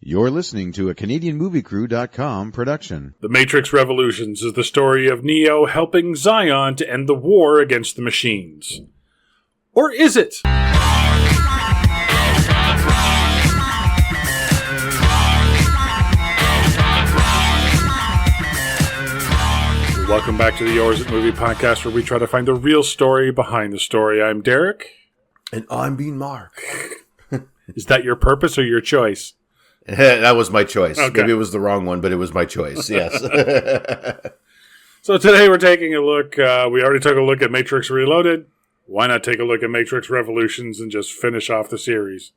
You're listening to a CanadianMovieCrew.com production. The Matrix Revolutions is the story of Neo helping Zion to end the war against the machines. Or is it? Welcome back to the Yours It Movie podcast, where we try to find the real story behind the story. I'm Derek. And I'm being Mark. Is that your purpose or your choice? That was my choice. Okay. Maybe it was the wrong one, but it was my choice. Yes. So today we're taking a look. We already took a look at Matrix Reloaded. Why not take a look at Matrix Revolutions and just finish off the series?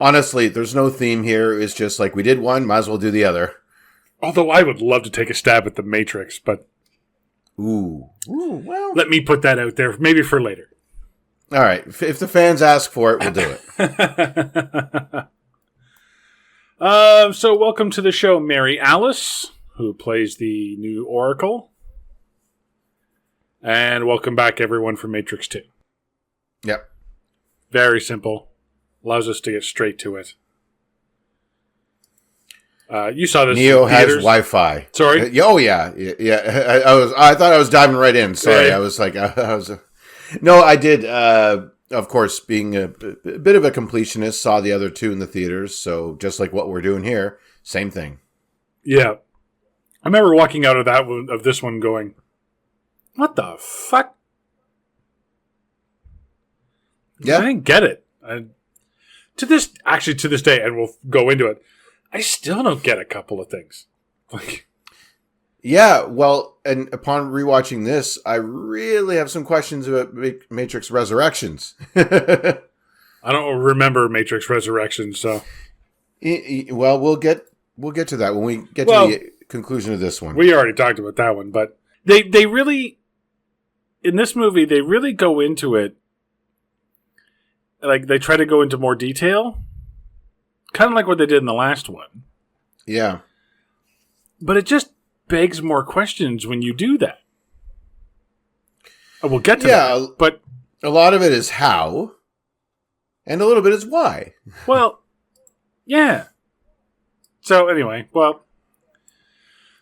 Honestly, there's no theme here. It's just like we did one, might as well do the other. Although I would love to take a stab at the Matrix, but well. let me put that out there, maybe for later. All right. If the fans ask for it, we'll do it. So welcome to the show, Mary Alice, who plays the new Oracle. And welcome back, everyone, from Matrix 2. Yep. Very simple. Allows us to get straight to it. You saw this. Neo in has theaters. Wi-Fi. Sorry? Oh, yeah. Yeah. I thought I was diving right in. Sorry. Yeah. I was like, no, I did. Of course, being a bit of a completionist, saw the other two in the theaters. So just like what we're doing here, same thing. Yeah. I remember walking out of this one going, what the fuck? Yeah. I didn't get it. To this day, and we'll go into it, I still don't get a couple of things. Like, yeah, well, and upon rewatching this, I really have some questions about Matrix Resurrections. I don't remember Matrix Resurrections, so Well, we'll get to that when we get to the conclusion of this one. We already talked about that one, but they really, in this movie, they really go into it. Like, they try to go into more detail. Kind of like what they did in the last one. Yeah. But it just begs more questions when you do that. We'll get to that. But a lot of it is how, and a little bit is why. Well, yeah. So anyway,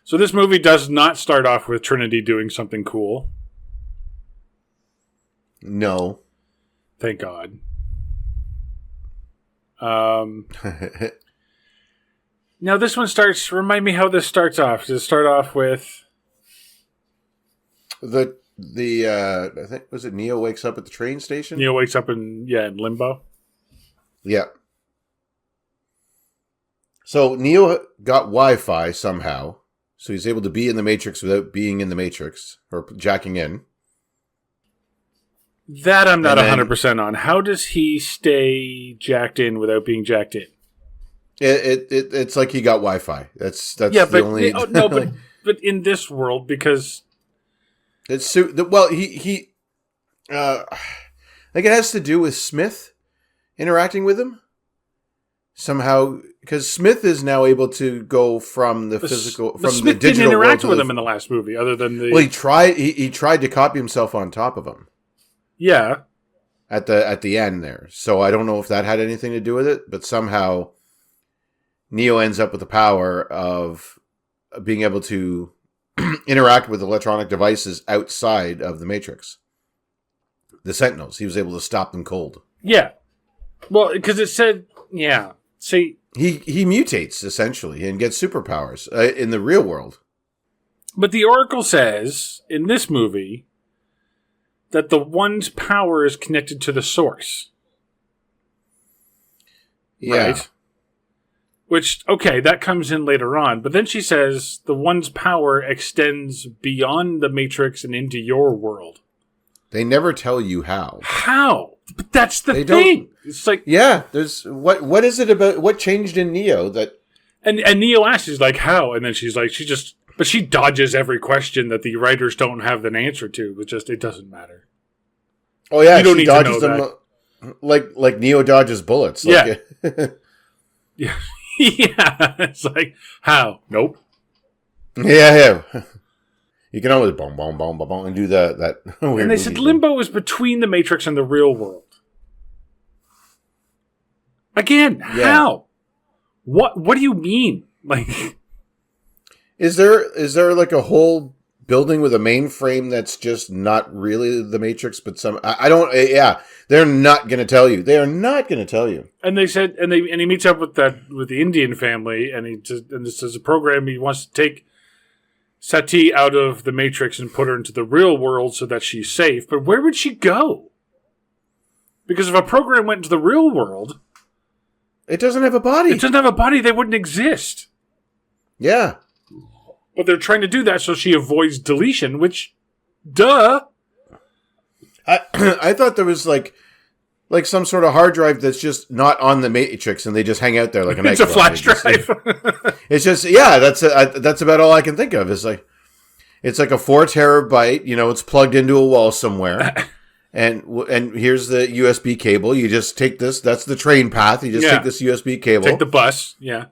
so this movie does not start off with Trinity doing something cool. No. Thank God. Now this one starts. Remind me how this starts off. Does it start off with the I think, was it Neo wakes up at the train station? Neo wakes up in limbo? Yeah. So Neo got Wi-Fi somehow, so he's able to be in the Matrix without being in the Matrix or jacking in. That I'm not 100% on. How does he stay jacked in without being jacked in? It's like he got Wi-Fi. That's yeah, the only. But in this world, because it's well, he like it has to do with Smith interacting with him somehow, because Smith is now able to go from the physical from Smith the digital didn't interact world with him in the last movie, other than the. Well, he tried to copy himself on top of him. Yeah. At the end there. So I don't know if that had anything to do with it, but somehow Neo ends up with the power of being able to interact with electronic devices outside of the Matrix. The Sentinels. He was able to stop them cold. Yeah. Well, because it said, yeah. See, he mutates essentially and gets superpowers in the real world. But the Oracle says in this movie that the one's power is connected to the source. Yeah. Right? Which, okay, that comes in later on. But then she says the one's power extends beyond the Matrix and into your world. They never tell you how. How? But that's the thing. It's like... Yeah, there's... What is it about... What changed in Neo that... And Neo asks, she's like, how? And then she's like, But she dodges every question that the writers don't have an answer to. It doesn't matter. Oh yeah, you don't she need dodges to know them like Neo dodges bullets. Yeah. Yeah. Yeah. It's like, how? Nope. Yeah. You can always boom, boom, boom, boom, boom, and do that weird. And they said limbo is between the Matrix and the real world. Again, how? What do you mean? Like, is there like a whole building with a mainframe that's just not really the Matrix, but I don't. Yeah, they're not going to tell you. They are not going to tell you. And they said, and he meets up with the Indian family, and this is a program he wants to take Sati out of the Matrix and put her into the real world so that she's safe. But where would she go? Because if a program went into the real world, it doesn't have a body. It doesn't have a body. They wouldn't exist. Yeah. But they're trying to do that so she avoids deletion, which, duh. I thought there was like some sort of hard drive that's just not on the Matrix, and they just hang out there like a It's a flash drive. It's just that's about all I can think of. It's like a 4 terabyte. It's plugged into a wall somewhere, and here's the USB cable. You just take this. That's the train path. You just take this USB cable. Take the bus. Yeah.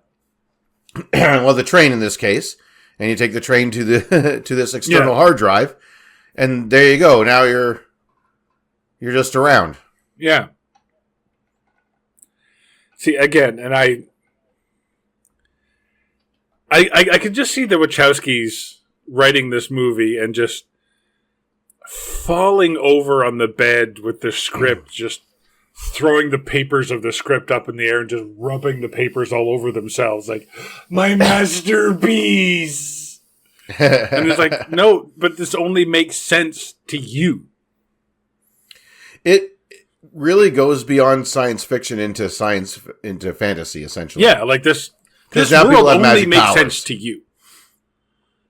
Well, the train in this case. And you take the train to this external hard drive, and there you go. Now you're just around. Yeah. See, again, and I could just see the Wachowskis writing this movie and just falling over on the bed with the script, just throwing the papers of the script up in the air and just rubbing the papers all over themselves like, my masterpiece. And it's like, no, but this only makes sense to you. It really goes beyond science fiction into fantasy, essentially. Yeah, like this world only makes sense to you.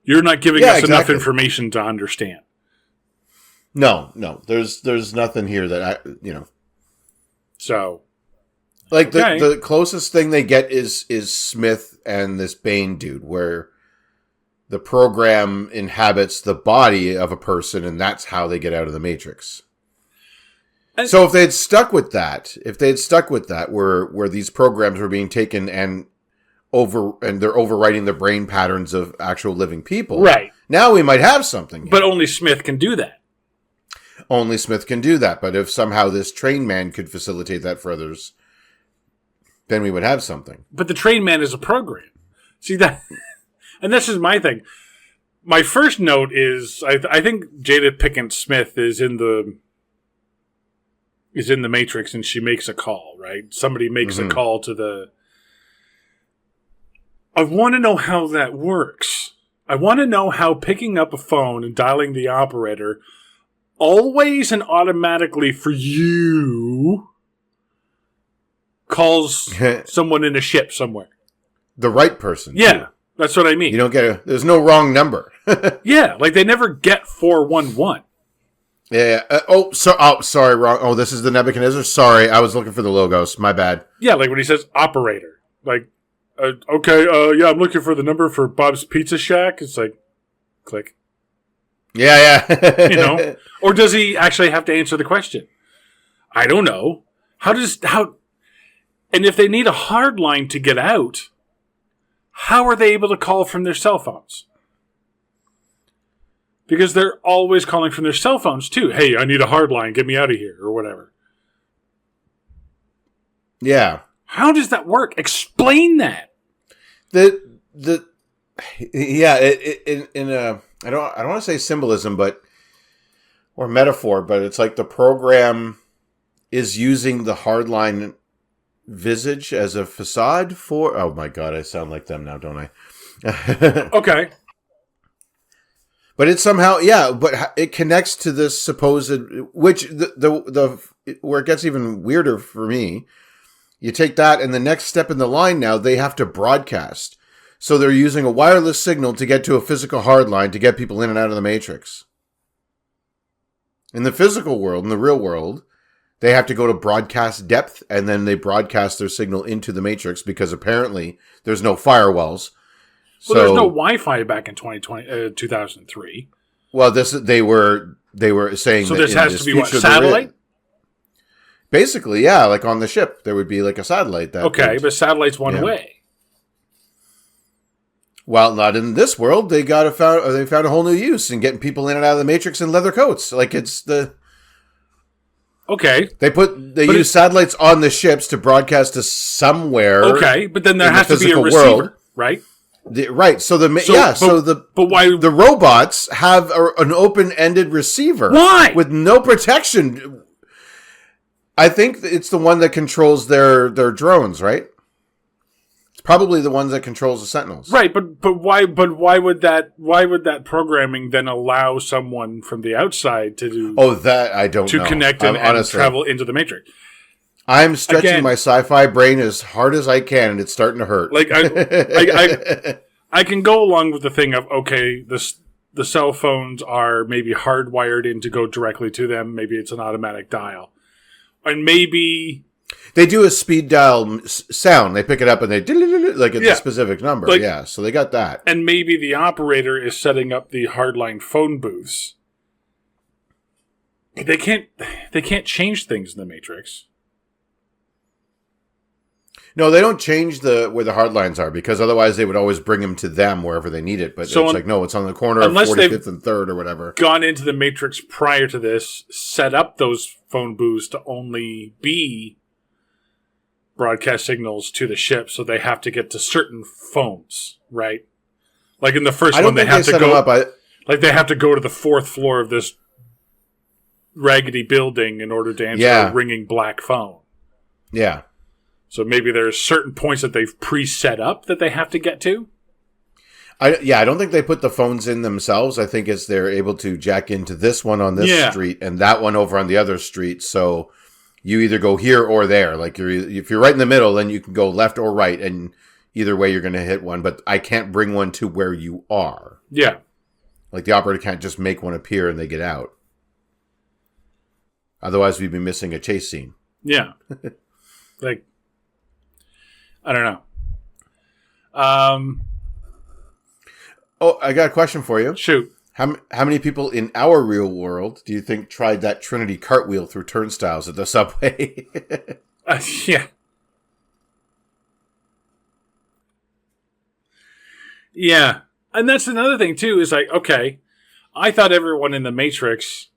You're not giving us enough information to understand. No. There's nothing here that So, like the closest thing they get is Smith and this Bane dude, where the program inhabits the body of a person, and that's how they get out of the Matrix. So if they had stuck with that, where these programs were being taken and they're overwriting the brain patterns of actual living people, right? Now we might have something. But only Smith can do that. Only Smith can do that. But if somehow this train man could facilitate that for others, then we would have something. But the train man is a program. See that, and this is my thing. My first note is I think Jada Pinkett Smith is in the Matrix, and she makes a call. Right, somebody makes a call to the. I want to know how that works. I want to know how picking up a phone and dialing the operator always and automatically for you calls someone in a ship somewhere. The right person. Yeah, too. That's what I mean. You don't get there's no wrong number. Yeah, like they never get 411. Yeah. Sorry, wrong. Oh, this is the Nebuchadnezzar. Sorry, I was looking for the logos. My bad. Yeah, like when he says operator. Like, okay, yeah, I'm looking for the number for Bob's Pizza Shack. It's like, click. Yeah. Or does he actually have to answer the question? I don't know. And if they need a hard line to get out, how are they able to call from their cell phones? Because they're always calling from their cell phones too. Hey, I need a hard line. Get me out of here, or whatever. Yeah. How does that work? Explain that. I don't want to say symbolism, or metaphor, but it's like the program is using the hardline visage as a facade for. Oh my god, I sound like them now, don't I? Okay. But it somehow, but it connects to this supposed, which the where it gets even weirder for me. You take that, and the next step in the line now, they have to broadcast. So they're using a wireless signal to get to a physical hardline to get people in and out of the Matrix. In the physical world, in the real world, they have to go to broadcast depth, and then they broadcast their signal into the Matrix because apparently there's no firewalls. Well, there's no Wi-Fi back in 2003. Well, they were saying so. That This has to be what, satellite. Basically, yeah, like on the ship, there would be like a satellite. But satellite's one way. Well, not in this world. They found a whole new use in getting people in and out of the Matrix in leather coats. Like it's the. Okay. They use satellites on the ships to broadcast to somewhere. Okay, but then there has to be a receiver, world. Right? Right. So but why the robots have an open-ended receiver? Why? With no protection. I think it's the one that controls their drones, right? It's probably the ones that controls the Sentinels. Right, but why would that programming then allow someone from the outside to do that I don't know. To connect and travel into the Matrix? I'm stretching my sci-fi brain as hard as I can, and it's starting to hurt. Like I can go along with the thing of, okay, the cell phones are maybe hardwired in to go directly to them. Maybe it's an automatic dial. And maybe... They do a speed dial sound. They pick it up and they... Like it's a specific number. So they got that. And maybe the operator is setting up the hardline phone booths. They can't change things in the Matrix. No, they don't change where the hard lines are, because otherwise they would always bring them to them wherever they need it. But it's on the corner of 45th and 3rd or whatever. Gone into the Matrix prior to this, set up those phone booths to only be broadcast signals to the ship, so they have to get to certain phones, right? Like in the first one, they have to go they have to go to the 4th floor of this raggedy building in order to answer a ringing black phone. Yeah. So maybe there's certain points that they've pre-set up that they have to get to? I don't think they put the phones in themselves. I think it's they're able to jack into this one on this street and that one over on the other street. So you either go here or there. Like if you're right in the middle, then you can go left or right, and either way you're going to hit one. But I can't bring one to where you are. Yeah. Like the operator can't just make one appear and they get out. Otherwise we'd be missing a chase scene. Yeah. Like... I don't know. I got a question for you. Shoot. How many people in our real world do you think tried that Trinity cartwheel through turnstiles at the subway? Yeah. Yeah. And that's another thing, too, is like, okay, I thought everyone in the Matrix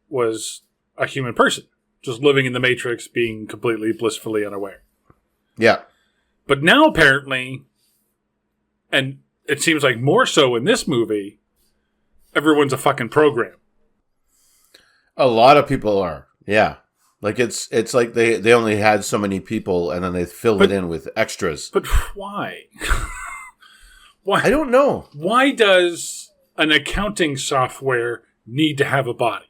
was a human person, just living in the Matrix, being completely blissfully unaware. Yeah. But now apparently, and it seems like more so in this movie, everyone's a fucking program. A lot of people are. Yeah. Like it's like they only had so many people and then they filled it in with extras. But why? Why? I don't know. Why does an accounting software need to have a body?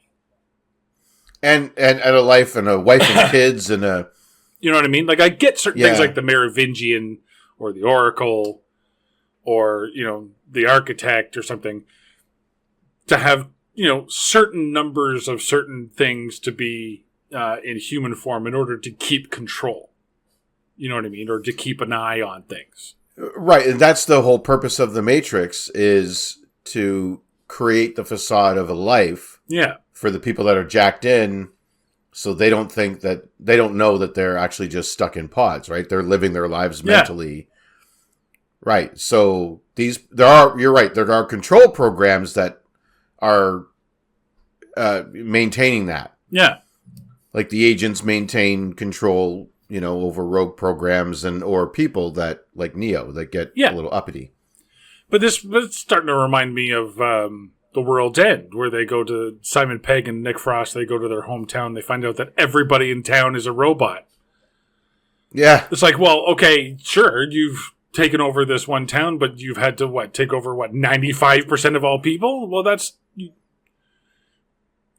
And a life and a wife and kids and a... You know what I mean? Like, I get certain things like the Merovingian or the Oracle or, the Architect or something to have, certain numbers of certain things to be in human form in order to keep control. You know what I mean? Or to keep an eye on things. Right. And that's the whole purpose of the Matrix, is to create the facade of a life for the people that are jacked in. So they don't know that they're actually just stuck in pods, right? They're living their lives mentally. Right. So you're right. There are control programs that are maintaining that. Yeah. Like the agents maintain control, over rogue programs or people that, like Neo, that get a little uppity. But it's starting to remind me of... The World's End, where they go to Simon Pegg and Nick Frost, they go to their hometown, they find out that everybody in town is a robot. Yeah. It's like, well, okay, sure, you've taken over this one town, but you've had to, take over, 95% of all people? Well, you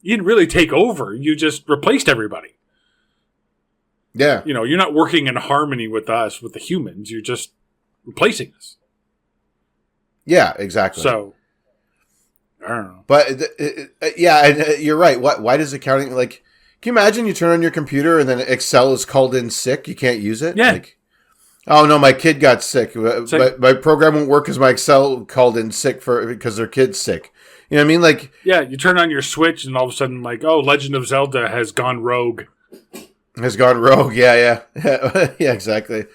didn't really take over, you just replaced everybody. Yeah. You're not working in harmony with us, with the humans, you're just replacing us. Yeah, exactly. So... I don't know. But, you're right. Why does accounting, can you imagine you turn on your computer and then Excel is called in sick? You can't use it? Yeah. Oh, no, my kid got sick. My program won't work because my Excel called in sick because their kid's sick. You know what I mean? Yeah, you turn on your Switch and all of a sudden, Legend of Zelda has gone rogue. Has gone rogue, yeah. Yeah, exactly.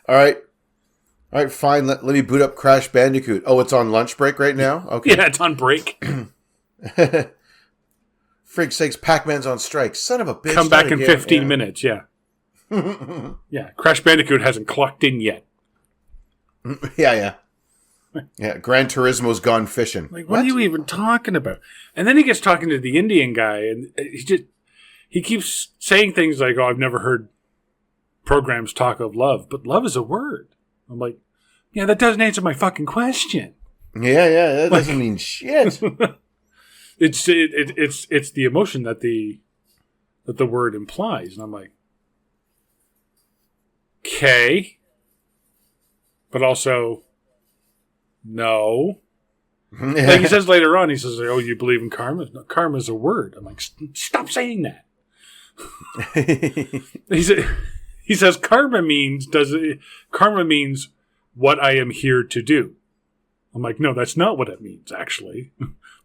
All right, fine. Let me boot up Crash Bandicoot. Oh, it's on lunch break right now? Okay. Yeah, it's on break. Frig sakes, Pac-Man's on strike. Son of a bitch. Come back in 15 minutes, yeah. Yeah, Crash Bandicoot hasn't clocked in yet. Yeah. Gran Turismo's gone fishing. Like, what are you even talking about? And then he gets talking to the Indian guy, and he keeps saying things like, "Oh, I've never heard programs talk of love, but love is a word." I'm like, yeah, that doesn't answer my fucking question. Yeah, that doesn't mean shit. It's the emotion that the word implies, and I'm like, okay, but also no. Like he says later on, he says, "Oh, you believe in karma? No, karma's a word." I'm like, stop saying that. He says karma means what I am here to do. I'm like, no, that's not what it means, actually.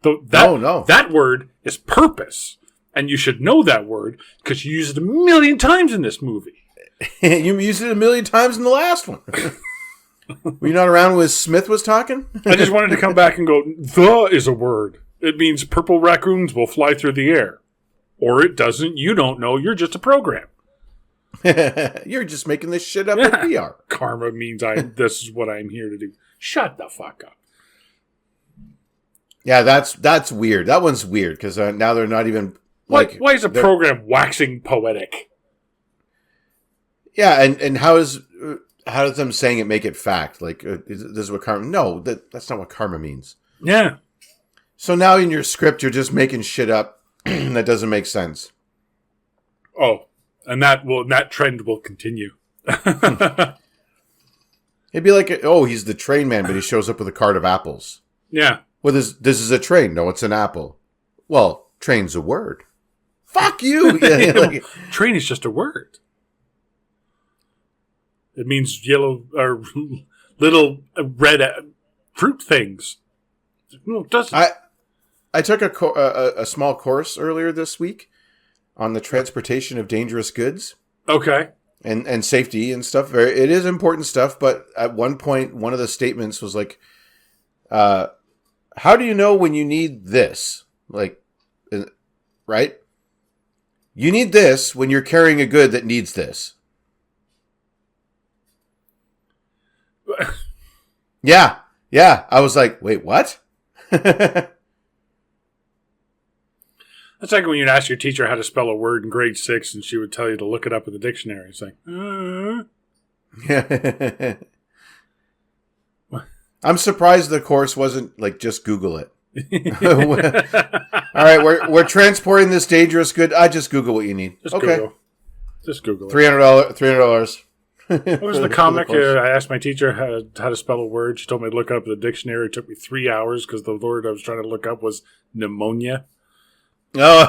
No. That word is purpose. And you should know that word because you use it 1,000,000 times in this movie. You used it 1,000,000 times in the last one. Were you not around when Smith was talking? I just wanted to come back and go, the is a word. It means purple raccoons will fly through the air. Or it doesn't. You don't know. You're just a program. You're just making this shit up with PR. Karma means this is what I'm here to do. Shut the fuck up. Yeah, that's weird. That one's weird because now they're not even like. Why is a program waxing poetic? Yeah, and how does them saying it make it fact? Like this is what karma? No, that's not what karma means. Yeah. So now in your script, you're just making shit up that doesn't make sense. Oh, and that trend will continue. It'd be like, he's the train man, but he shows up with a cart of apples. Yeah. Well, this is a train. No, it's an apple. Well, train's a word. Fuck you. Train is just a word. It means yellow or little red fruit things. No, it doesn't. I took a small course earlier this week on the transportation of dangerous goods. Okay. And safety and stuff. It is important stuff, but at one point, one of the statements was like, how do you know when you need this? Like, right? You need this when you're carrying a good that needs this. Yeah. I was like, wait, what? That's like when you'd ask your teacher how to spell a word in grade 6 and she would tell you to look it up in the dictionary. It's like, Yeah. I'm surprised the course wasn't like, just Google it. All right, we're transporting this dangerous good. I just Google what you need. Just okay. Google. Just Google it. $300. What was the comic? I asked my teacher how to spell a word. She told me to look it up in the dictionary. It took me 3 hours because the word I was trying to look up was pneumonia. Oh.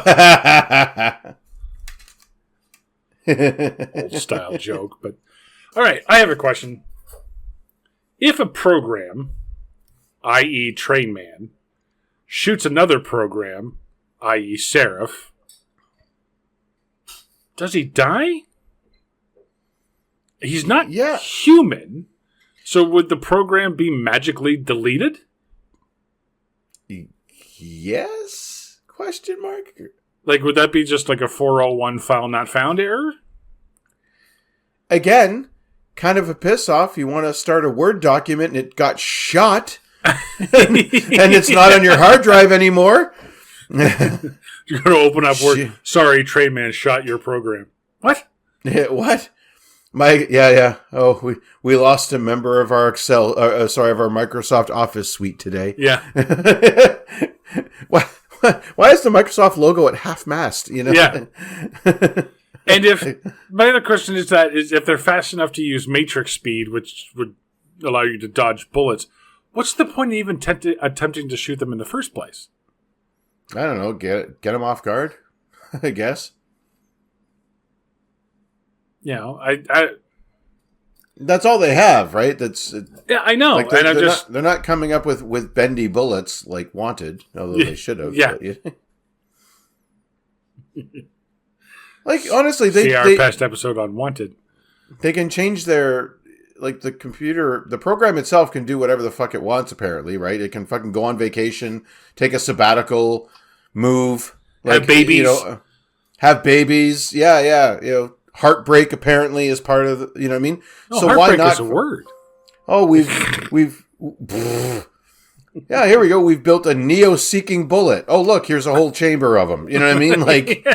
Old style joke. But all right, I have a question. If a program, i.e. Train Man, shoots another program, i.e. Seraph, does he die? He's not human. So would the program be magically deleted? Yes? Question mark? Like, would that be just like a 401 file not found error? Again, kind of a piss off. You want to start a Word document and it got shot. and it's not on your hard drive anymore. You're going to open up Word. Sorry, Train Man shot your program. What? What? Yeah. Oh, we lost a member of our of our Microsoft Office suite today. Yeah. Why is the Microsoft logo at half-mast? You know. Yeah. And my other question is if they're fast enough to use matrix speed, which would allow you to dodge bullets, what's the point of even attempting to shoot them in the first place? I don't know. Get them off guard, I guess. You know, that's all they have, right? Yeah, I know. Like they're not coming up with bendy bullets like Wanted, although they should have. Yeah. Like honestly, see our past episode on Wanted. They can change the program itself can do whatever the fuck it wants. Apparently, right? It can fucking go on vacation, take a sabbatical, move. Have babies. You know, have babies. Yeah. You know, heartbreak apparently is part of. You know what I mean? No, so heartbreak why not? is a word. Oh, we've. Yeah, here we go. We've built a Neo-seeking bullet. Oh, look, here's a whole chamber of them. You know what I mean? Like,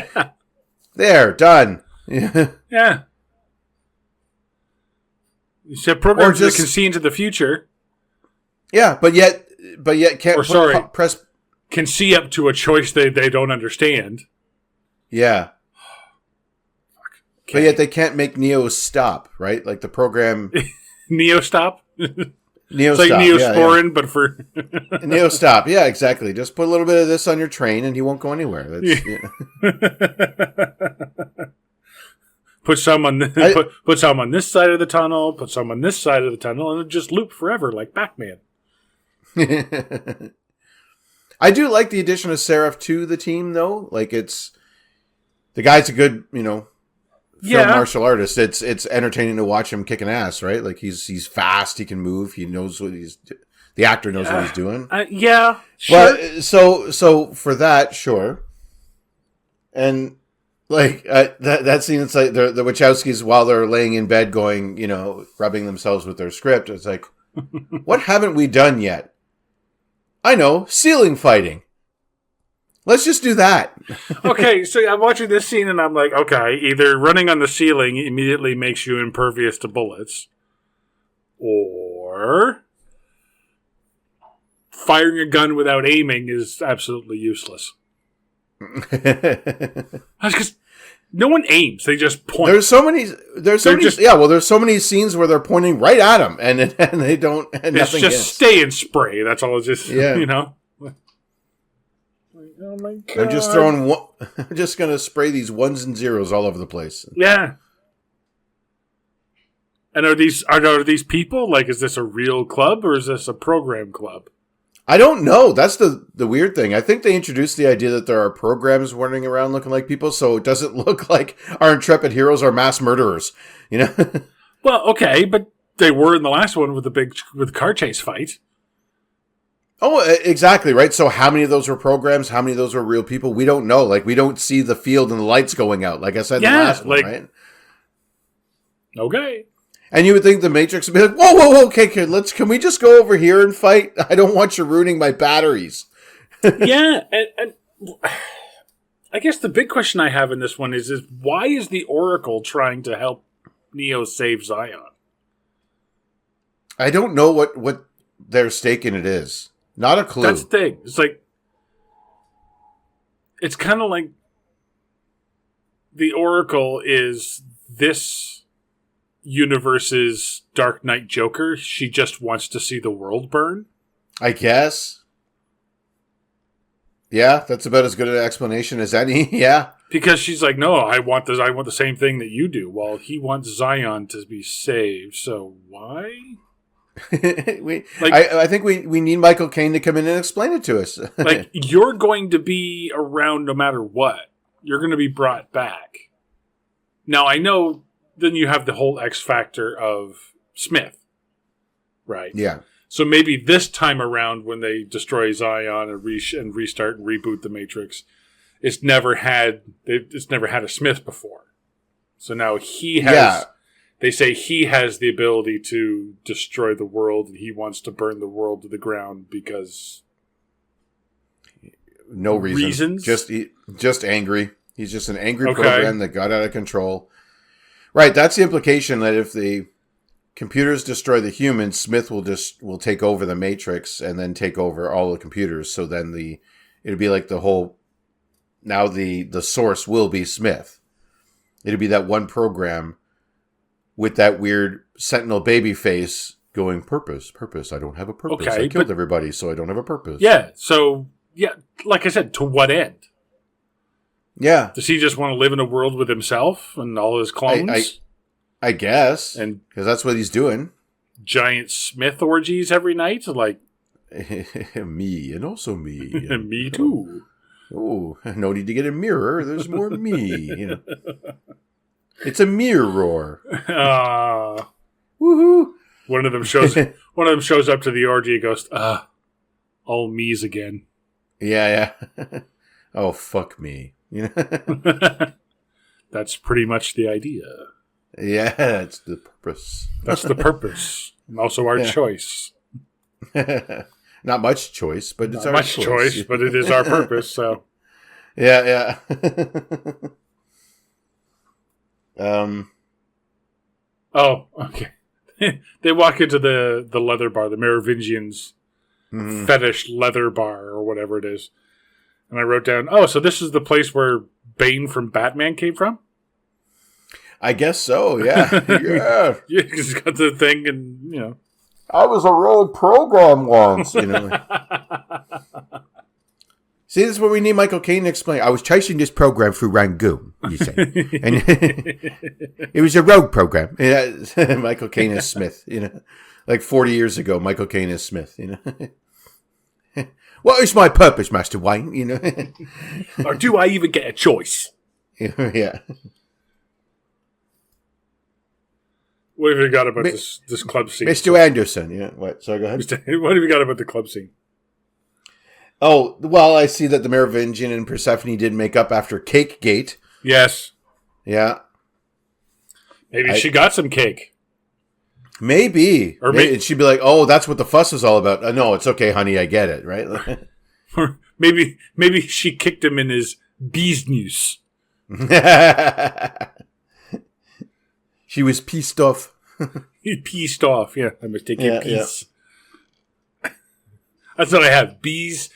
there, done. Yeah. You said programs that can see into the future. Yeah, but yet can't press. Can see up to a choice they don't understand. Yeah. Okay. But yet they can't make Neo stop, right? Like the program. Neo stop? Neo it's like stop. Neosporin, but for Neo stop. Yeah, exactly. Just put a little bit of this on your train, and he won't go anywhere. That's, put some on put some on this side of the tunnel. Put some on this side of the tunnel, and it just loop forever like Batman. I do like the addition of Seraph to the team, though. Like the guy's a good, film martial artist. It's entertaining to watch him kicking ass, right? Like he's fast, he can move, he knows the actor knows what he's doing. Yeah, sure. But so for that, sure. And like that scene, it's like the Wachowskis while they're laying in bed, going, rubbing themselves with their script. It's like, what haven't we done yet? I know, ceiling fighting. Let's just do that. Okay, so I'm watching this scene and I'm like, okay, either running on the ceiling immediately makes you impervious to bullets, or firing a gun without aiming is absolutely useless. Because no one aims; they just point. There's so many scenes where they're pointing right at them, and they don't. And it's nothing just hits. stay and spray. That's all. It's just Oh my god! I'm just throwing. I'm just gonna spray these ones and zeros all over the place. Yeah. And are these people, like, is this a real club or is this a program club? I don't know. That's the weird thing. I think they introduced the idea that there are programs running around looking like people, so it doesn't look like our intrepid heroes are mass murderers. Well, okay, but they were in the last one with the car chase fight. Oh, exactly, right? So how many of those were programs? How many of those were real people? We don't know. Like, we don't see the field and the lights going out, like I said in the last one, right? Okay. And you would think the Matrix would be like, whoa, okay, kid, can we just go over here and fight? I don't want you ruining my batteries. Yeah, and I guess the big question I have in this one is why is the Oracle trying to help Neo save Zion? I don't know what their stake in it is. Not a clue. That's the thing. It's like, it's kind of like the Oracle is this universe's Dark Knight Joker. She just wants to see the world burn. I guess. Yeah, that's about as good an explanation as any. Yeah. Because she's like, no, I want this. I want the same thing that you do. Well, he wants Zion to be saved. So why? I think we need Michael Caine to come in and explain it to us. Like, you're going to be around no matter what. You're going to be brought back. Now, I know then you have the whole X factor of Smith, right? Yeah. So maybe this time around when they destroy Zion and restart and reboot the Matrix, it's never had a Smith before. So now he has... Yeah. They say he has the ability to destroy the world, and he wants to burn the world to the ground because no reasons. Just angry. He's just an angry program that got out of control. Right. That's the implication, that if the computers destroy the humans, Smith will take over the Matrix and then take over all the computers. So then it'd be like the whole. Now the source will be Smith. It'd be that one program with that weird Sentinel baby face going, purpose. I don't have a purpose. I killed everybody, so I don't have a purpose. Yeah. So, yeah, like I said, to what end? Yeah. Does he just want to live in a world with himself and all his clones? I guess. And because that's what he's doing. Giant Smith orgies every night? Like, me, and also me. And me too. Oh, no need to get a mirror. There's more me. It's a mirror. Woohoo! One of them shows up to the orgy and goes, all me's again. Yeah. Oh, fuck me. You know? That's pretty much the idea. Yeah, that's the purpose. That's the purpose. And also our choice. Not much choice, but it's Not our much choice, but it is our purpose, so. Yeah. Oh, okay. They walk into the leather bar, the Merovingians' fetish leather bar, or whatever it is. And I wrote down, oh, so this is the place where Bane from Batman came from? I guess so, yeah. Yeah. Yeah, he's got the thing, and, you know. I was a rogue program once, you know. See, this is what we need Michael Caine to explain. I was chasing this program through Rangoon, you say. And it was a rogue program. Yeah, Michael Caine is Smith, you know. Like 40 years ago, Michael Caine is Smith, you know. What is my purpose, Master Wayne, you know? Or do I even get a choice? Yeah. What have you got about this club scene? Mr. Anderson, yeah. What? Sorry, go ahead. What have you got about the club scene? Oh, well, I see that the Merovingian and Persephone did make up after Cake Gate. Yes. Yeah. Maybe she got some cake. Maybe. Or maybe she'd be like, oh, that's what the fuss is all about. No, it's okay, honey, I get it, right? Or maybe she kicked him in his business. She was pissed off. He pissed off. Yeah, I must take your piece. Yeah. That's what I have. Bees.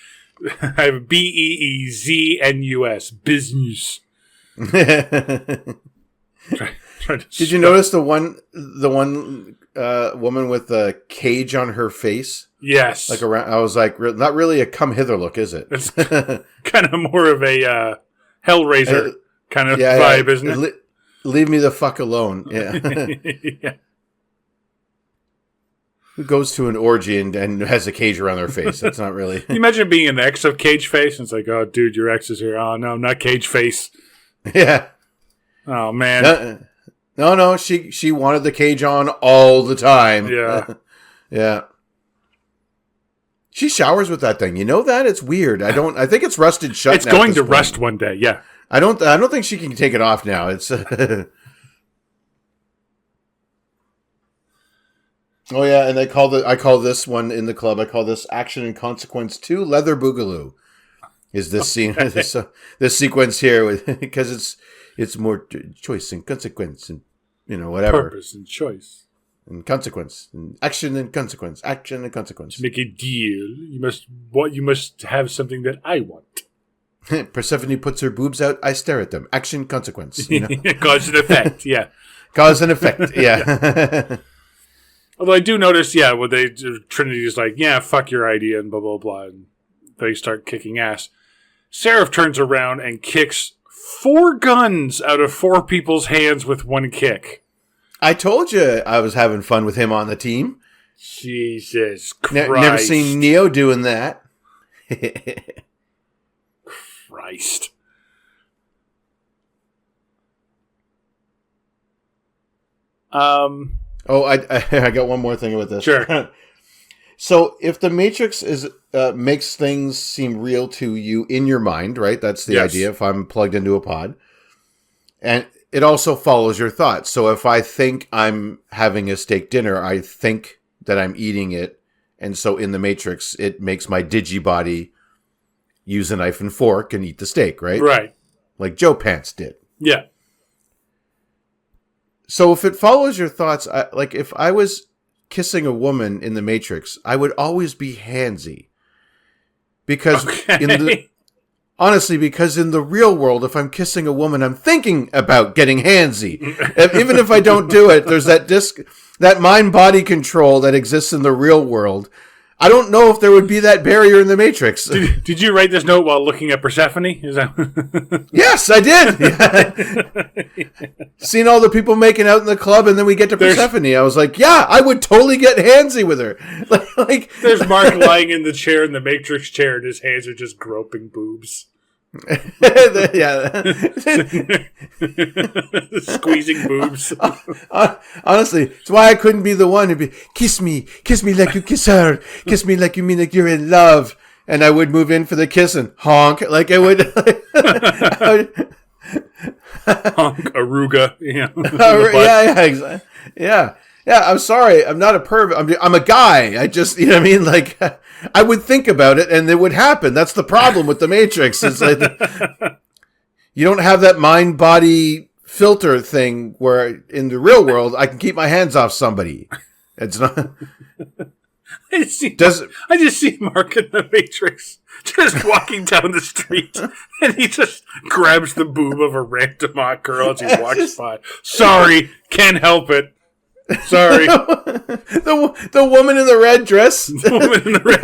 I have BEEZNUS. Business. Did you notice the one woman with the cage on her face? Yes. Like around. I was like, not really a come hither look, is it? It's kind of more of a Hellraiser kind of vibe, isn't it? Leave me the fuck alone. Yeah. Yeah. Who goes to an orgy and has a cage around their face? That's not really. You imagine being an ex of Cage Face, and it's like, oh, dude, your ex is here. Oh, no, not Cage Face. Yeah. Oh, man. No. She wanted the cage on all the time. Yeah. Yeah. She showers with that thing. You know that? It's weird. I think it's rusted shut. It's going to rust one day. Yeah. I don't think she can take it off now. It's Oh yeah, and I call this one in the club. I call this Action and Consequence 2 Leather Boogaloo. Is this scene this sequence here because it's more choice and consequence and whatever. Purpose and choice. And consequence. And action and consequence. Action and consequence. To make a deal, you must have something that I want. Persephone puts her boobs out, I stare at them. Action, consequence. Cause and effect, yeah. Cause and effect, yeah. Although I do notice, when Trinity's like, yeah, fuck your idea and blah, blah, blah, and they start kicking ass. Seraph turns around and kicks 4 guns out of 4 people's hands with one kick. I told you I was having fun with him on the team. Jesus Christ. Never seen Neo doing that. Christ. I got one more thing with this. Sure. So if the Matrix makes things seem real to you in your mind, right? That's the idea. If I'm plugged into a pod, and it also follows your thoughts. So if I think I'm having a steak dinner, I think that I'm eating it, and so in the Matrix, it makes my digibody use a knife and fork and eat the steak, right? Right. Like Joe Pants did. Yeah. So if it follows your thoughts, like if I was kissing a woman in the Matrix, I would always be handsy. Because because in the real world, if I'm kissing a woman, I'm thinking about getting handsy. Even if I don't do it, there's that mind-body control that exists in the real world. I don't know if there would be that barrier in the Matrix. Did you write this note while looking at Persephone? Is that? Yes, I did. Yeah. Seen all the people making out in the club, and then we get to Persephone. I was like, yeah, I would totally get handsy with her. Like, there's Mark lying in the chair in the Matrix chair, and his hands are just groping boobs. Yeah. Squeezing boobs. Honestly, it's why I couldn't be the one to be kiss me like you kiss her, kiss me like you mean like you're in love. and I would move in for the kissing. Honk. Like I would. Honk, Aruga. Yeah. Yeah, exactly. Yeah. I'm sorry. I'm not a pervert. I'm a guy. I just, you know what I mean? Like, I would think about it and it would happen. That's the problem with the Matrix. It's like, you don't have that mind-body filter thing where in the real world, I can keep my hands off somebody. It's not. I just see Mark in the Matrix just walking down the street, and he just grabs the boob of a random hot girl as he walks by. Sorry, can't help it. Sorry. The woman in the red dress. The woman in the red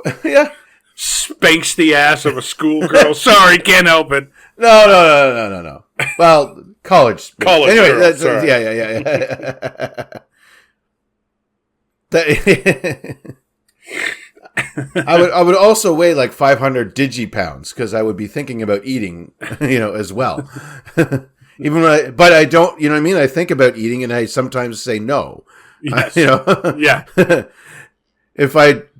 dress. Yeah. Spanks the ass of a schoolgirl. Sorry, can't help it. No. Well, college. Anyway, girl, that's, sorry. Yeah. I would also weigh like 500 digipounds because I would be thinking about eating, as well. But I don't, you know what I mean? I think about eating and I sometimes say no. Yes. Yeah.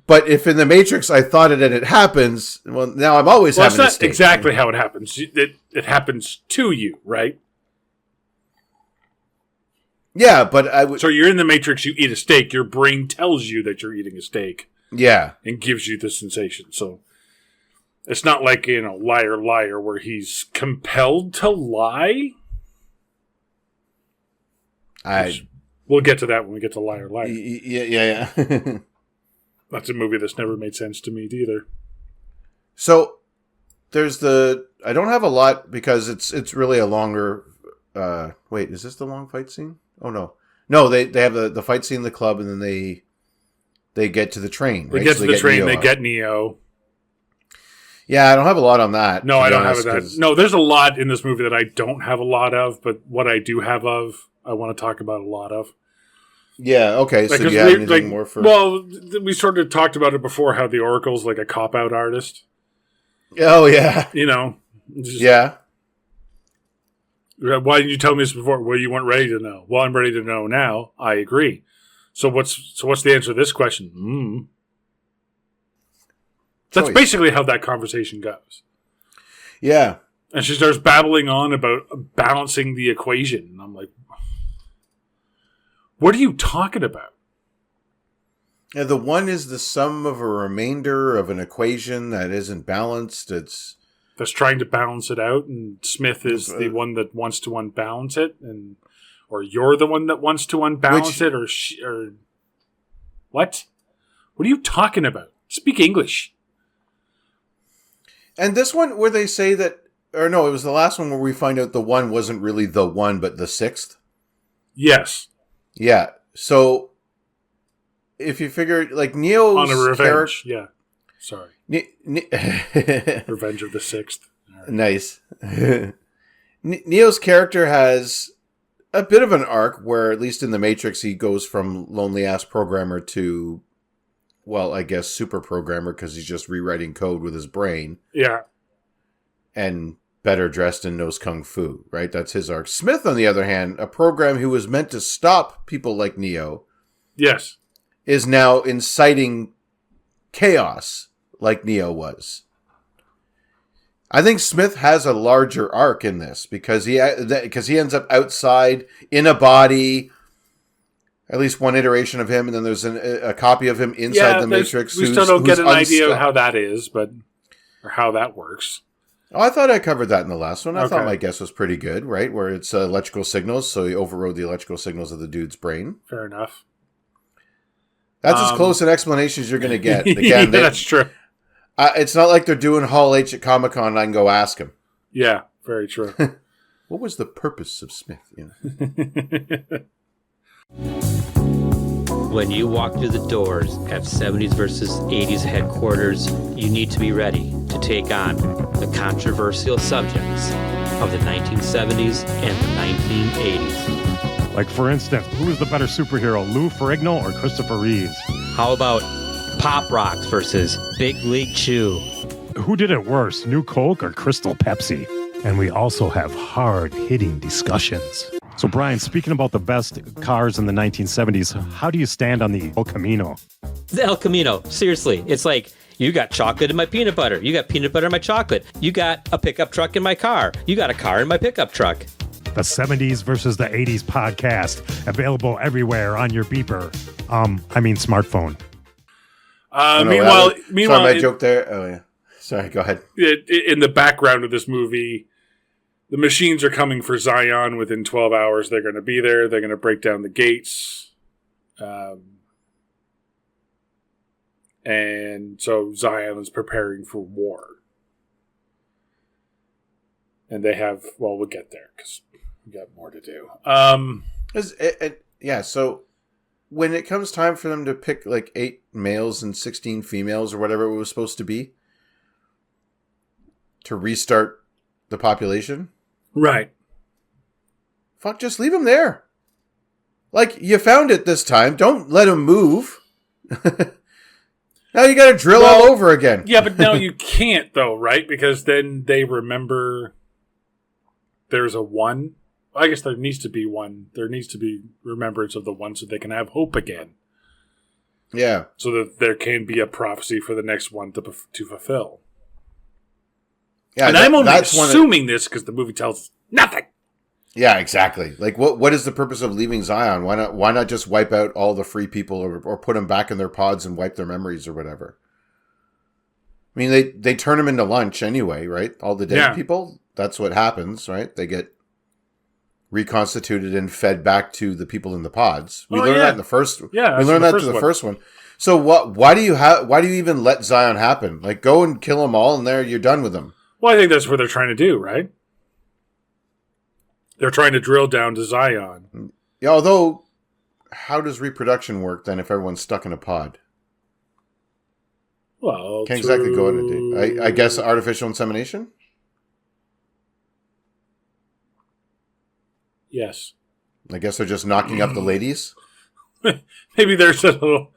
But if in the Matrix I thought it and it happens, well, now I'm always having a that's steak. not exactly how it happens. It happens to you, right? Yeah, but I would. So you're in the Matrix, you eat a steak, your brain tells you that you're eating a steak. Yeah. And gives you the sensation. So it's not like, Liar, Liar, where he's compelled to lie. We'll get to that when we get to Liar, Liar. Yeah. That's a movie that's never made sense to me either. So there's I don't have a lot because it's really a longer. Wait, is this the long fight scene? Oh no, they have the fight scene in the club and then they get to the train. They right? get to the train. They out. get Neo. Yeah, I don't have a lot on that. No, I don't have that. No, there's a lot in this movie that I don't have a lot of, but what I do have of, I want to talk about a lot of. Yeah, okay. So do you have anything more for... Well, we sort of talked about it before, how the Oracle's like a cop-out artist. Oh, yeah. Yeah. Why didn't you tell me this before? Well, you weren't ready to know. Well, I'm ready to know now. I agree. So what's the answer to this question? That's basically how that conversation goes. Yeah. And she starts babbling on about balancing the equation. And I'm like, what are you talking about? Yeah, the one is the sum of a remainder of an equation that isn't balanced. That's trying to balance it out, and Smith is the one that wants to unbalance it, or you're the one that wants to unbalance it, or what? What are you talking about? Speak English. And this one where they say that, or no, it was the last one where we find out the one wasn't really the one, but the sixth. Yes. Yeah. So if you figure like Neo's on a revenge, yeah. Sorry. Revenge of the Sixth. Right. Nice. Neo's character has a bit of an arc where, at least in the Matrix, he goes from lonely ass programmer to, well, I guess super programmer because he's just rewriting code with his brain. Yeah. And better dressed and knows kung fu, right? That's his arc. Smith, on the other hand, a program who was meant to stop people like Neo. Yes. Is now inciting chaos like Neo was. I think Smith has a larger arc in this because he ends up outside in a body, at least one iteration of him, and then there's a copy of him inside the Matrix. We still don't get an idea of how that is, or how that works. Oh, I thought I covered that in the last one. I thought my guess was pretty good, right? Where it's electrical signals, so he overrode the electrical signals of the dude's brain. Fair enough. That's as close an explanation as you're going to get. Again, that's true. It's not like they're doing Hall H at Comic-Con and I can go ask him. Yeah, very true. What was the purpose of Smith? When you walk through the doors at 70s versus 80s headquarters, you need to be ready to take on the controversial subjects of the 1970s and the 1980s. Like, for instance, who is the better superhero, Lou Ferrigno or Christopher Reeves? How about Pop Rocks versus Big League Chew? Who did it worse, New Coke or Crystal Pepsi? And we also have hard-hitting discussions. So, Brian, speaking about the best cars in the 1970s, how do you stand on the El Camino? The El Camino. Seriously. It's like, you got chocolate in my peanut butter. You got peanut butter in my chocolate. You got a pickup truck in my car. You got a car in my pickup truck. The 70s versus the 80s podcast. Available everywhere on your beeper. Smartphone. Meanwhile, sorry, my joke there. Oh, yeah. Sorry, go ahead. In the background of this movie, the machines are coming for Zion within 12 hours. They're going to be there. They're going to break down the gates. And so Zion is preparing for war. And they have, well, we'll get there because we got more to do. So when it comes time for them to pick like 8 males and 16 females or whatever it was supposed to be to restart the population. Right. Fuck, just leave them there. Like, you found it this time. Don't let them move. Now you got to drill all over again. Yeah, but now you can't, though, right? Because then they remember there's a one. I guess there needs to be one. There needs to be remembrance of the one so they can have hope again. Yeah. So that there can be a prophecy for the next one to fulfill. Yeah, and I'm only assuming this because the movie tells us nothing. Yeah, exactly. Like, what is the purpose of leaving Zion? Why not just wipe out all the free people or put them back in their pods and wipe their memories or whatever? I mean, they turn them into lunch anyway, right? All the dead people. That's what happens, right? They get reconstituted and fed back to the people in the pods. We learned that in the first. Yeah, we learned that through the first one. So why do you even let Zion happen? Like, go and kill them all, and there you're done with them. Well, I think that's what they're trying to do, right? They're trying to drill down to Zion. Yeah, although, how does reproduction work then if everyone's stuck in a pod? Well, can't exactly go into. I guess artificial insemination. Yes. I guess they're just knocking up the ladies. Maybe there's a little,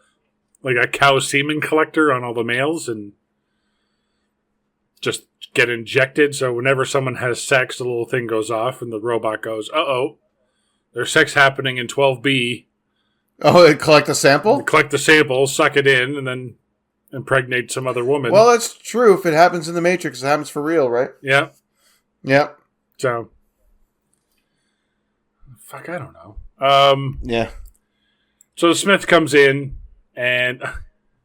like a cow semen collector on all the males and just get injected. So whenever someone has sex, the little thing goes off and the robot goes, uh-oh, there's sex happening in 12B. Oh, and collect a sample? Collect the sample, suck it in, and then impregnate some other woman. Well, that's true. If it happens in the Matrix, it happens for real, right? Yeah. Yeah. So, fuck, I don't know. Yeah. So Smith comes in, and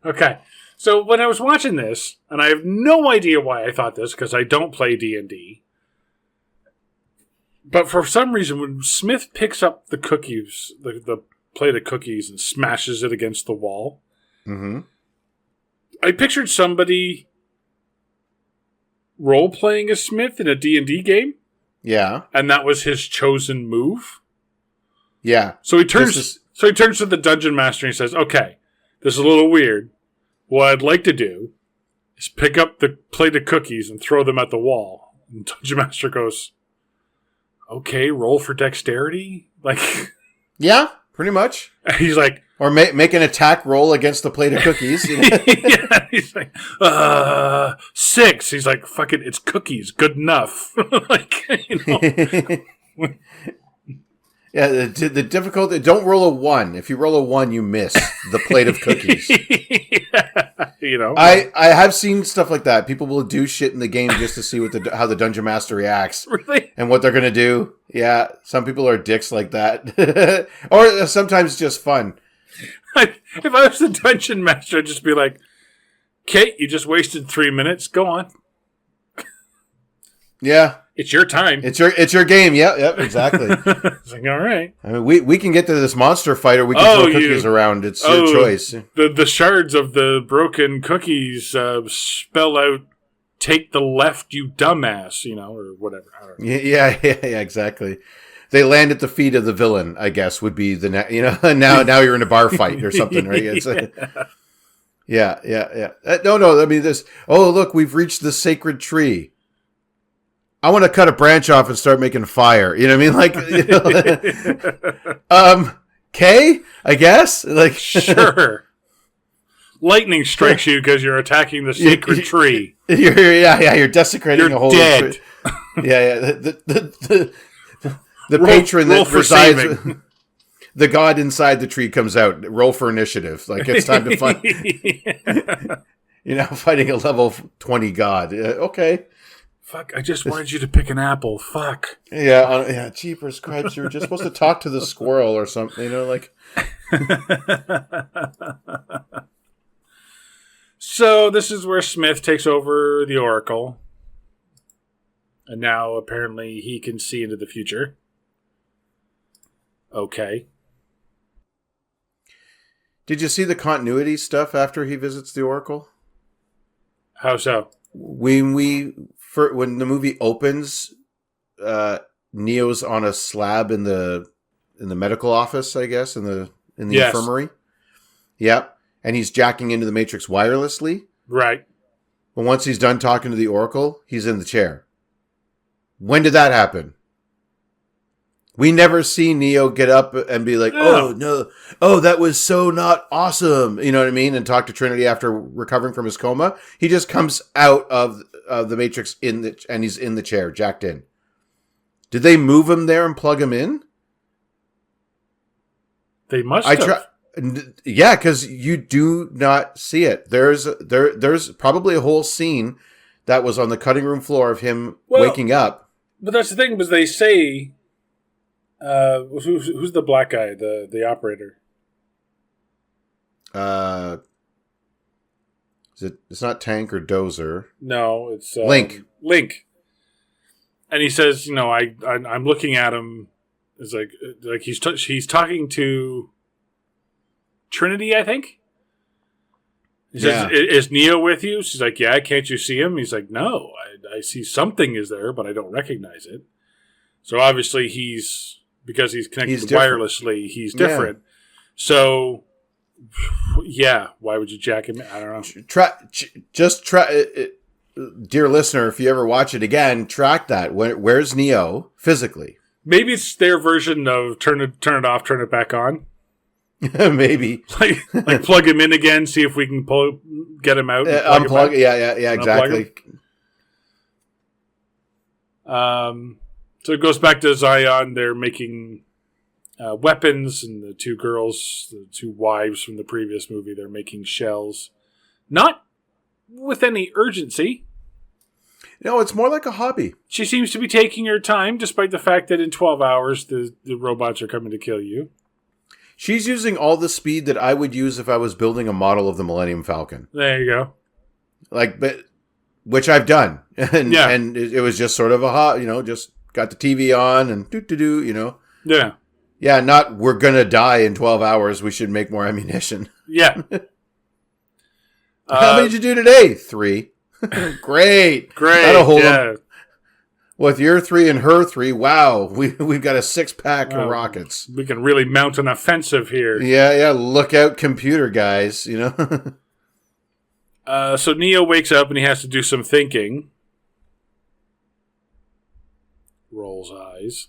okay. So when I was watching this, and I have no idea why I thought this because I don't play D&D, but for some reason, when Smith picks up the cookies, the plate of cookies, and smashes it against the wall, I pictured somebody role playing as Smith in a D&D game. Yeah, and that was his chosen move. Yeah. So he turns to the dungeon master and he says, "Okay, this is a little weird. What I'd like to do is pick up the plate of cookies and throw them at the wall." And the dungeon master goes, "Okay, roll for dexterity." Like, yeah, pretty much. He's like, or make an attack roll against the plate of cookies. You know? Yeah, he's like, 6. He's like, "Fuck it, it's cookies. Good enough." Like, you know. Yeah, the difficulty. Don't roll a 1. If you roll a 1, you miss the plate of cookies. Yeah, you know, I have seen stuff like that. People will do shit in the game just to see how the dungeon master reacts, really, and what they're gonna do. Yeah, some people are dicks like that, or sometimes just fun. If I was the dungeon master, I'd just be like, "Kate, you just wasted 3 minutes. Go on." Yeah. It's your time. It's your game. Yep, exactly. It's like, all right. I mean, we can get to this monster fight, or we can throw cookies around. It's your choice. The shards of the broken cookies spell out, "Take the left, you dumbass," you know, or whatever. I don't know. Yeah, exactly. They land at the feet of the villain, I guess, would be the now you're in a bar fight or something, right? It's yeah. No. I mean, this. Oh, look, we've reached the sacred tree. I want to cut a branch off and start making fire. You know what I mean? Like, okay, I guess. Like, sure. Lightning strikes you because you're attacking the sacred tree. You're desecrating a whole dead. Tree. Yeah. The patron that resides. the god inside the tree comes out. Roll for initiative. Like, it's time to fight. You're now fighting a level 20 god. Okay. Fuck, I just wanted you to pick an apple. Fuck. Yeah, jeepers cripes. You were just supposed to talk to the squirrel or something, like. So this is where Smith takes over the Oracle. And now apparently he can see into the future. Okay. Did you see the continuity stuff after he visits the Oracle? How so? When the movie opens, Neo's on a slab in the medical office, I guess, in the infirmary. Yep. And he's jacking into the Matrix wirelessly. Right. But once he's done talking to the Oracle, he's in the chair. When did that happen? We never see Neo get up and be like, oh, no. Oh, that was so not awesome. You know what I mean? And talk to Trinity after recovering from his coma. He just comes out of the Matrix and he's in the chair, jacked in. Did they move him there and plug him in? They must have. Yeah, because you do not see it. There's probably a whole scene that was on the cutting room floor of him waking up. But that's the thing, because they say, who's the black guy, the operator? It's not Tank or Dozer. No, it's Link. Link. And he says, I'm looking at him. It's like he's talking to Trinity, I think. He says, is Neo with you? She's like, yeah, can't you see him? He's like, no, I see something is there, but I don't recognize it. So obviously because he's connected wirelessly, he's different. Yeah. So, yeah, why would you jack him? I don't know. Try, dear listener, if you ever watch it again, track that. Where's Neo physically? Maybe it's their version of turn it off, turn it back on. Maybe like plug him in again, see if we can get him out. Unplug. Yeah, exactly. So it goes back to Zion. They're making weapons, and the two girls, the two wives from the previous movie, they're making shells. Not with any urgency. No, it's more like a hobby. She seems to be taking her time, despite the fact that in 12 hours the robots are coming to kill you. She's using all the speed that I would use if I was building a model of the Millennium Falcon. There you go. Which I've done. And it was just sort of just got the TV on and Yeah. Yeah, not we're going to die in 12 hours. We should make more ammunition. Yeah. How many did you do today? 3. Great. That'll hold them. With your 3 and her 3, wow, we've got a 6-pack of rockets. We can really mount an offensive here. Yeah, look out, computer guys, So Neo wakes up and he has to do some thinking. Rolls eyes.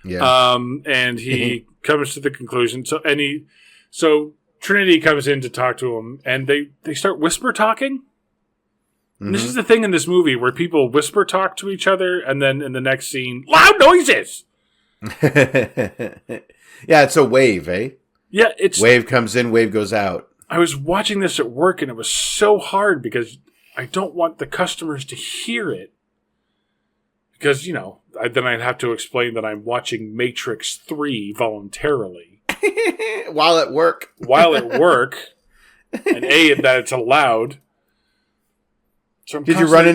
Yeah. And he comes to the conclusion. So Trinity comes in to talk to him, and they start whisper talking. Mm-hmm. This is the thing in this movie where people whisper talk to each other, and then in the next scene, loud noises. Yeah, it's a wave, eh? Yeah, wave comes in, wave goes out. I was watching this at work, and it was so hard because I don't want the customers to hear it. Because, then I'd have to explain that I'm watching Matrix 3 voluntarily. While at work. And that it's allowed. So Did you run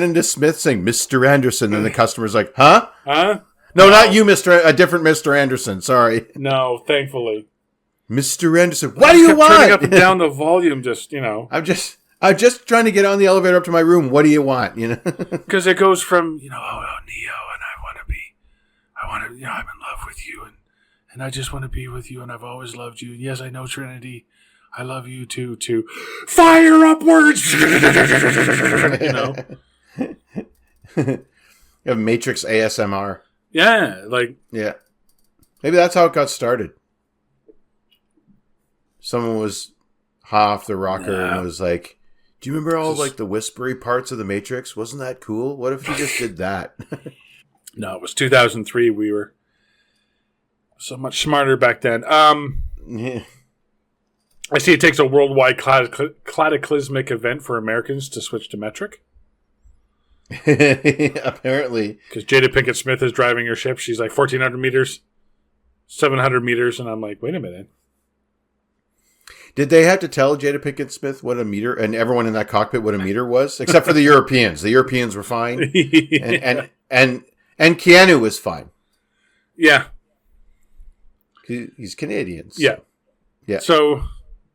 into Smith saying, Mr. Anderson, and the customer's like, huh? Huh? No, not you, a different Mr. Anderson, sorry. No, thankfully. Mr. Anderson, what do you want? Turning up and down the volume, I'm just trying to get on the elevator up to my room. What do you want? Because it goes from, Neo, and I'm in love with you, and I just want to be with you, and I've always loved you. And yes, I know, Trinity, I love you too, to fire upwards. You have Matrix ASMR. Yeah, yeah. Maybe that's how it got started. Someone was high off the rocker and was like, do you remember all the whispery parts of the Matrix? Wasn't that cool? What if you just did that? No, it was 2003. We were So much smarter back then. Yeah. I see it takes a worldwide cataclysmic event for Americans to switch to metric. Apparently. Because Jada Pinkett Smith is driving her ship. She's like 1,400 meters, 700 meters. And I'm like, wait a minute. Did they have to tell Jada Pinkett Smith what a meter, and everyone in that cockpit what a meter was? Except for the Europeans. The Europeans were fine. Yeah. And Keanu was fine. Yeah. He's Canadian. Yeah. Yeah. So...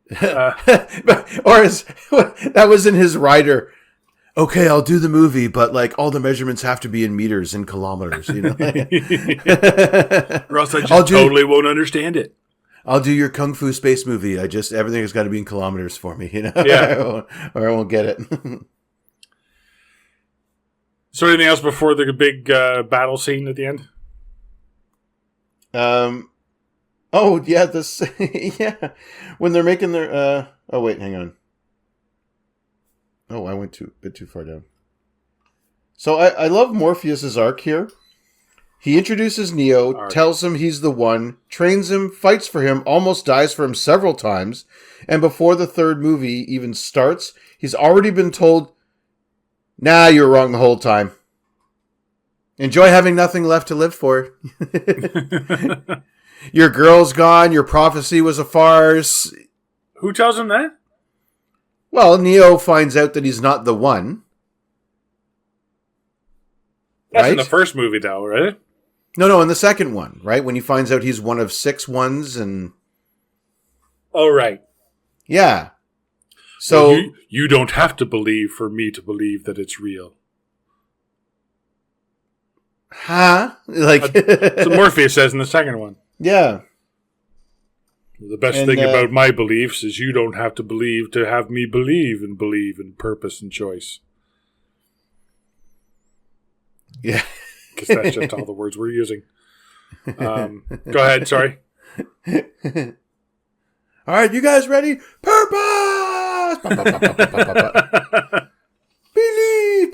that was in his rider. Okay, I'll do the movie, but like all the measurements have to be in meters and kilometers, you know. Or else I just totally won't understand it. I'll do your Kung Fu space movie. Everything has got to be in kilometers for me, you know. Yeah. or I won't get it. So anything else before the big battle scene at the end? Oh yeah, yeah. When they're making their oh wait, hang on. Oh, I went a bit too far down. So I love Morpheus's arc here. He introduces Neo, tells him he's the one, trains him, fights for him, almost dies for him several times, and before the third movie even starts, he's already been told, "Nah, you were wrong the whole time. Enjoy having nothing left to live for." Your girl's gone. Your prophecy was a farce. Who tells him that? Well, Neo finds out that he's not the one. That's in the first movie, though, right? No, in the second one, right? When he finds out he's one of 6 ones and... Oh, right. Yeah. So... Well, you don't have to believe for me to believe that it's real. Huh? Like... That's what Morpheus says in the second one. Yeah. The best thing about my beliefs is you don't have to believe to have me believe in purpose and choice. Yeah. Because that's just all the words we're using. Go ahead, sorry. All right, you guys ready? Purpose! Believe!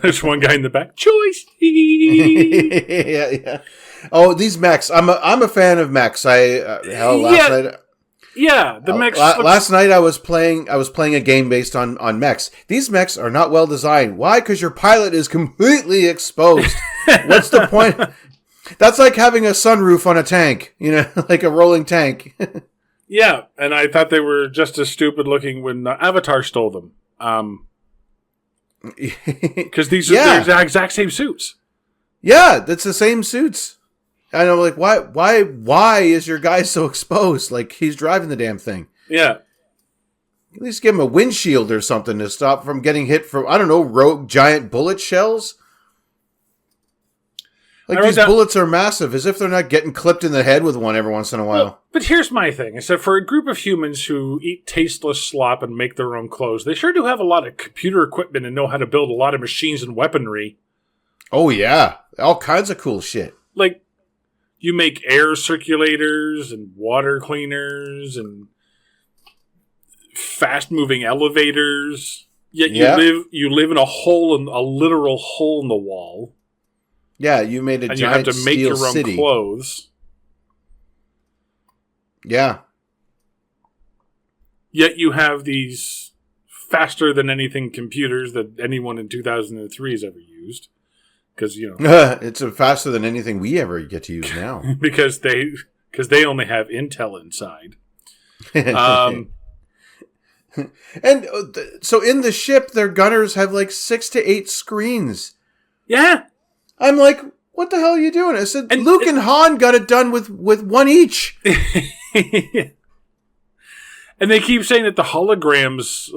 There's one guy in the back. Choice! Yeah. Oh, these mechs. I'm a fan of mechs. Last night... Yeah, the mechs. Last night I was playing a game based on mechs. These mechs are not well designed. Why? Because your pilot is completely exposed. What's the point? That's like having a sunroof on a tank, you know, like a rolling tank. Yeah, and I thought they were just as stupid looking when Avatar stole them. Because these are the exact same suits. Yeah, that's the same suits. And I'm like, why is your guy so exposed? Like, he's driving the damn thing. Yeah. At least give him a windshield or something to stop from getting hit from, I don't know, rogue giant bullet shells. Like, these bullets are massive, as if they're not getting clipped in the head with one every once in a while. Well, but here's my thing. Is that for a group of humans who eat tasteless slop and make their own clothes, they sure do have a lot of computer equipment and know how to build a lot of machines and weaponry. Oh, yeah. All kinds of cool shit. Like, you make air circulators and water cleaners and fast-moving elevators. Yet you live in a literal hole in the wall. Yeah, you made a giant steel city. And you have to make your own clothes. Yeah. Yet you have these faster than anything computers that anyone in 2003 has ever used. Because, you know... it's faster than anything we ever get to use now. because they only have Intel inside. And so in the ship, their gunners have like 6 to 8 screens. Yeah. I'm like, what the hell are you doing? I said, Luke and Han got it done with one each. And they keep saying that the holographs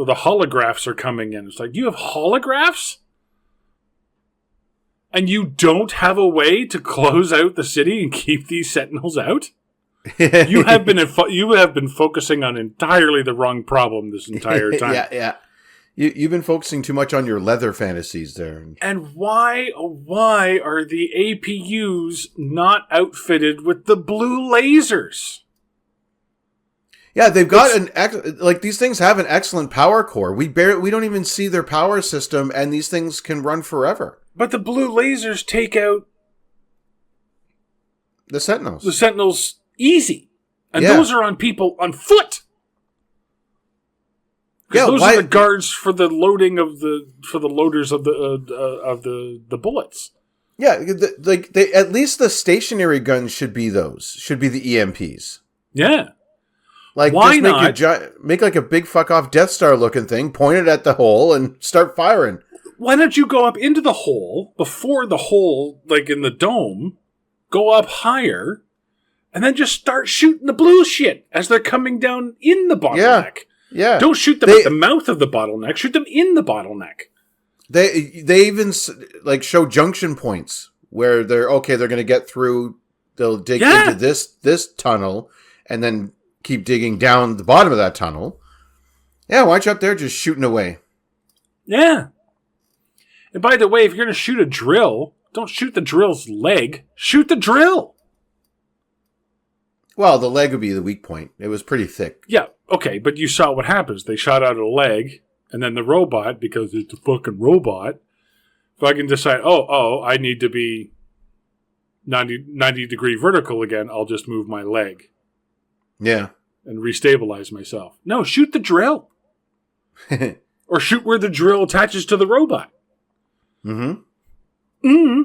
are coming in. It's like, you have holographs? And you don't have a way to close out the city and keep these sentinels out? You have been focusing on entirely the wrong problem this entire time. Yeah. You've been focusing too much on your leather fantasies there. And why are the APUs not outfitted with the blue lasers? Yeah, they've got these things have an excellent power core. We don't even see their power system, and these things can run forever. But the blue lasers take out The Sentinels. The Sentinels, easy. And those are on people on foot. Because those are the guards for the loading of the loaders of the bullets. Yeah, at least the stationary guns should be those. Should be the EMPs. Yeah. Like, why just not make like a big fuck off Death Star looking thing, point it at the hole, and start firing. Why don't you go up into the hole before the hole, like in the dome, go up higher, and then just start shooting the blue shit as they're coming down in the bottleneck. Yeah. Don't shoot them at the mouth of the bottleneck. Shoot them in the bottleneck. They even like show junction points where they're going to get through. They'll dig into this tunnel and then keep digging down the bottom of that tunnel. Yeah, why aren't you up there just shooting away? Yeah. And by the way, if you're going to shoot a drill, don't shoot the drill's leg. Shoot the drill. Well, the leg would be the weak point. It was pretty thick. Yeah, okay, but you saw what happens. They shot out a leg, and then the robot, because it's a fucking robot, fucking decide, I need to be 90 degree vertical again. I'll just move my leg. Yeah. And restabilize myself. No, shoot the drill. Or shoot where the drill attaches to the robot. Mm-hmm. Mm-hmm.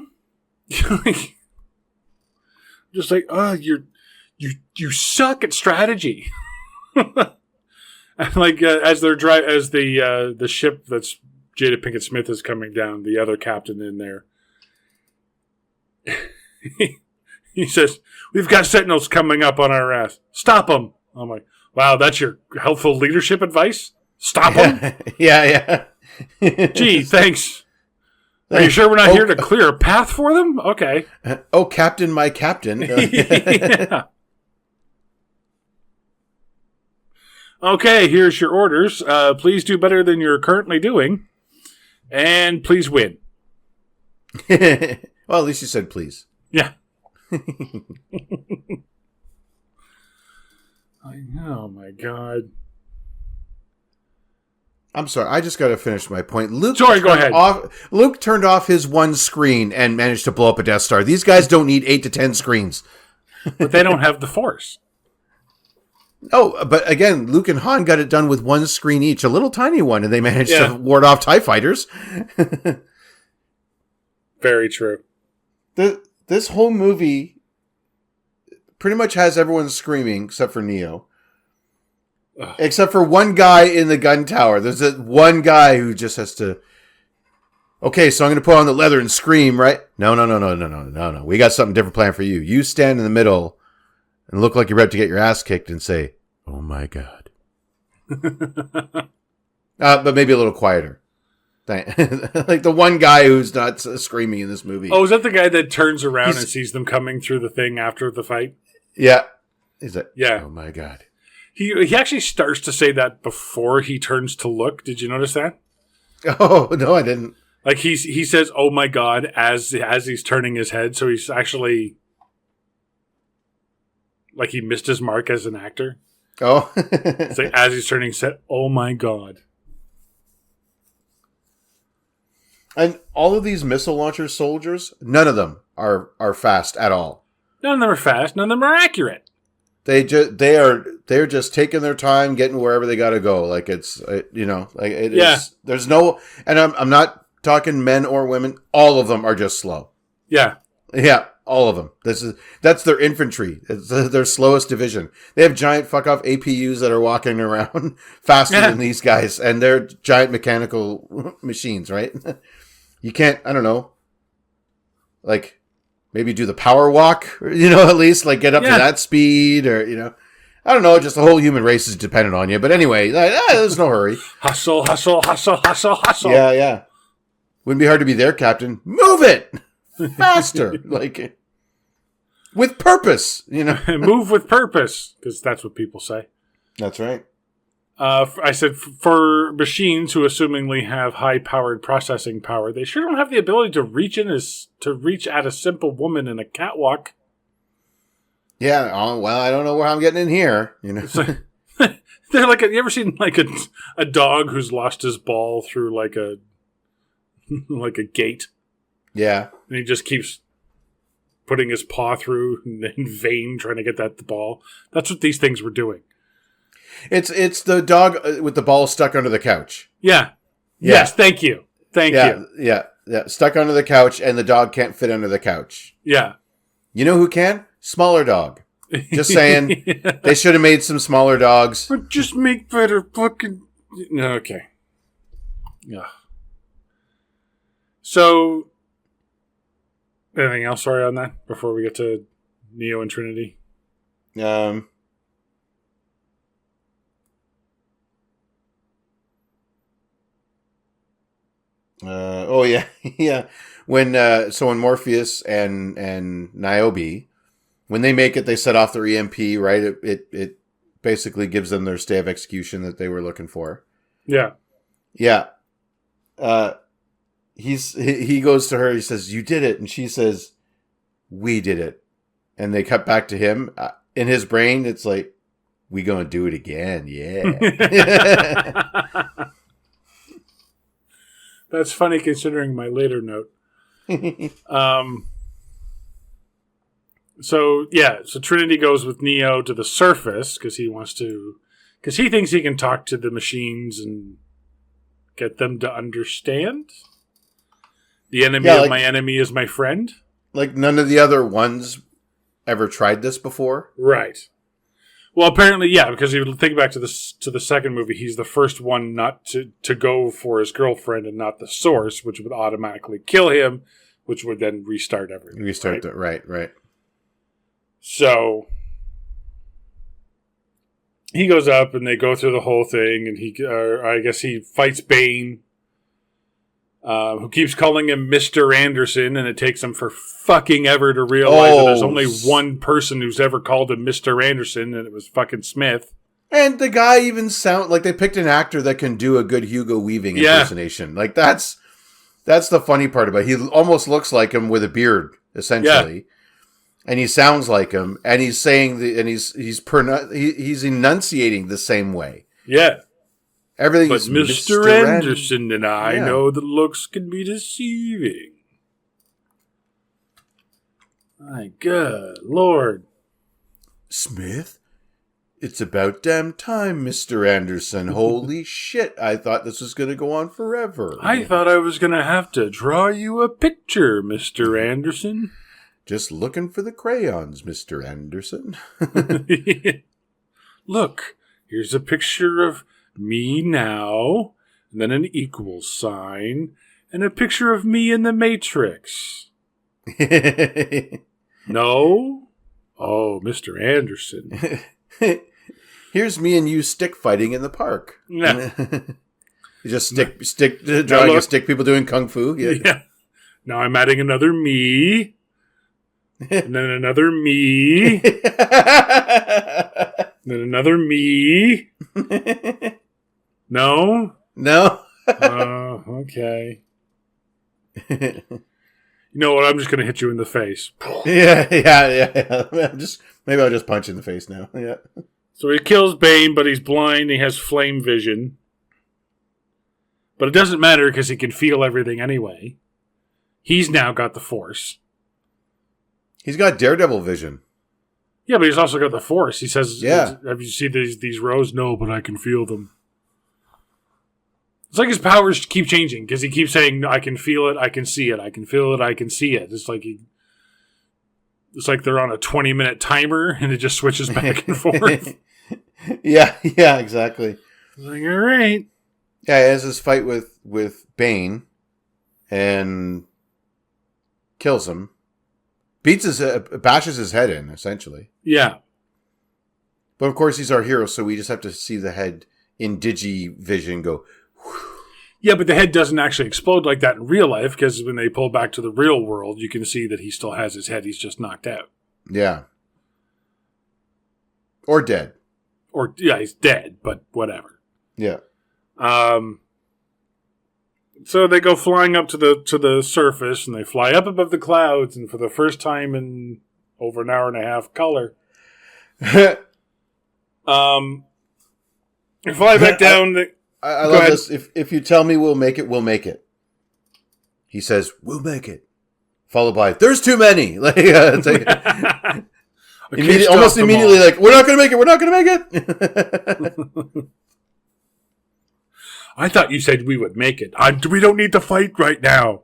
Just like, you suck at strategy. And like as the ship that's Jada Pinkett Smith is coming down, the other captain in there, he says, "We've got Sentinels coming up on our ass. Stop them." I'm like, "Wow, that's your helpful leadership advice? Stop them." Yeah. Gee, thanks. Are you sure we're not here to clear a path for them? Okay. Oh, Captain, my captain. Yeah. Okay, here's your orders. Please do better than you're currently doing. And please win. Well, at least you said please. Yeah. Oh, my God. I'm sorry. I just got to finish my point. Go ahead. Luke turned off his one screen and managed to blow up a Death Star. These guys don't need 8 to 10 screens. But they don't have the Force. Oh, but again, Luke and Han got it done with one screen each, a little tiny one, and they managed to ward off TIE fighters. Very true. This whole movie pretty much has everyone screaming, except for Neo. Ugh. Except for one guy in the gun tower. There's that one guy who just has to... Okay, so I'm going to put on the leather and scream, right? No. We got something different planned for you. You stand in the middle and look like you're about to get your ass kicked and say, "Oh my God." But maybe a little quieter. Like the one guy who's not screaming in this movie. Oh, is that the guy that turns around and sees them coming through the thing after the fight? Yeah. He's like, yeah. "Oh my God." He actually starts to say that before he turns to look. Did you notice that? Oh, no, I didn't. Like he says, "Oh my God," as he's turning his head. So he's actually... Like he missed his mark as an actor. Oh. It's like as he's turning set, "Oh my God." And all of these missile launcher soldiers, none of them are fast at all. None of them are fast. None of them are accurate. They're just taking their time, getting wherever they got to go. Like it's, like it is. There's no, and I'm not talking men or women. All of them are just slow. Yeah. Yeah. All of them. That's their infantry. It's their slowest division. They have giant fuck off APUs that are walking around faster than these guys, and they're giant mechanical machines, right? You can't. I don't know. Like maybe do the power walk, at least like get up to that speed, or I don't know. Just the whole human race is dependent on you. But anyway, there's no hurry. Hustle. Yeah. Wouldn't be hard to be their captain. Move it. Faster, like with purpose, Move with purpose, because that's what people say. That's right. I said for machines who assumingly have high-powered processing power, they sure don't have the ability to reach at a simple woman in a catwalk. Yeah. Oh, well, I don't know where I'm getting in here. They're like you ever seen like a dog who's lost his ball through like a gate? Yeah. And he just keeps putting his paw through in vain trying to get that the ball. That's what these things were doing. It's the dog with the ball stuck under the couch. Yeah. Yeah. Yes, thank you. Thank you. Yeah. Stuck under the couch, and the dog can't fit under the couch. Yeah. You know who can? Smaller dog. Just saying. They should have made some smaller dogs. But just make better fucking... Okay. Yeah. So, anything else, sorry, on that before we get to Neo and Trinity? Oh yeah, yeah. When Morpheus and Niobe, when they make it, they set off their EMP. Right, it basically gives them their stay of execution that they were looking for. Yeah, yeah. He goes to her. He says, "You did it," and she says, "We did it." And they cut back to him. In his brain, it's like, "We gonna do it again?" Yeah. That's funny considering my later note. So Trinity goes with Neo to the surface because he thinks he can talk to the machines and get them to understand. The enemy of my enemy is my friend. Like none of the other ones ever tried this before. Right. Well, apparently, yeah, because if you think back to the second movie, he's the first one not to go for his girlfriend and not the source, which would automatically kill him, which would then restart everything. Right. So he goes up and they go through the whole thing, and I guess he fights Bane, who keeps calling him Mr. Anderson, and it takes him for fucking ever to realize that there's only one person who's ever called him Mr. Anderson, and it was fucking Smith. And the guy even sound like they picked an actor that can do a good Hugo Weaving impersonation. Like that's the funny part about it. He almost looks like him with a beard, essentially. Yeah. And he sounds like him, and he's saying he's enunciating the same way. Yeah. Everything but is Mr. Anderson and I know that looks can be deceiving. My good Lord. Smith? It's about damn time, Mr. Anderson. Holy shit, I thought this was going to go on forever. I thought I was going to have to draw you a picture, Mr. Anderson. Just looking for the crayons, Mr. Anderson. Look, here's a picture of me now, and then an equal sign, and a picture of me in the Matrix. No? Oh, Mr. Anderson. Here's me and you stick fighting in the park. Yeah. You just drawing stick people doing kung fu. Yeah. Now I'm adding another me. And then another me. Then another me. No? No. Okay. You know what? I'm just going to hit you in the face. Yeah. Maybe I'll just punch you in the face now. Yeah. So he kills Bane, but he's blind. He has flame vision. But it doesn't matter because he can feel everything anyway. He's now got the Force. He's got Daredevil vision. Yeah, but he's also got the Force. He says, "Yeah, have you seen these rows? No, but I can feel them." It's like his powers keep changing because he keeps saying, "I can feel it, I can see it, I can feel it, I can see it." It's like they're on a 20-minute timer and it just switches back and forth. Yeah, exactly. Like, all right. Yeah, he has this fight with Bane and kills him. Bashes his head in, essentially. Yeah. But of course he's our hero, so we just have to see the head in digi-vision go... Yeah, but the head doesn't actually explode like that in real life, because when they pull back to the real world, you can see that he still has his head. He's just knocked out. Yeah. Or dead. Or, yeah, he's dead, but whatever. Yeah. So they go flying up to the surface, and they fly up above the clouds, and for the first time in over an hour and a half, color. They fly back down. I love this. If you tell me we'll make it, we'll make it. He says, we'll make it. followed by "There's too many." Like, it's like can't almost stop them immediately, all. like, "We're not going to make it. We're not going to make it." I thought you said we would make it. We don't need to fight right now.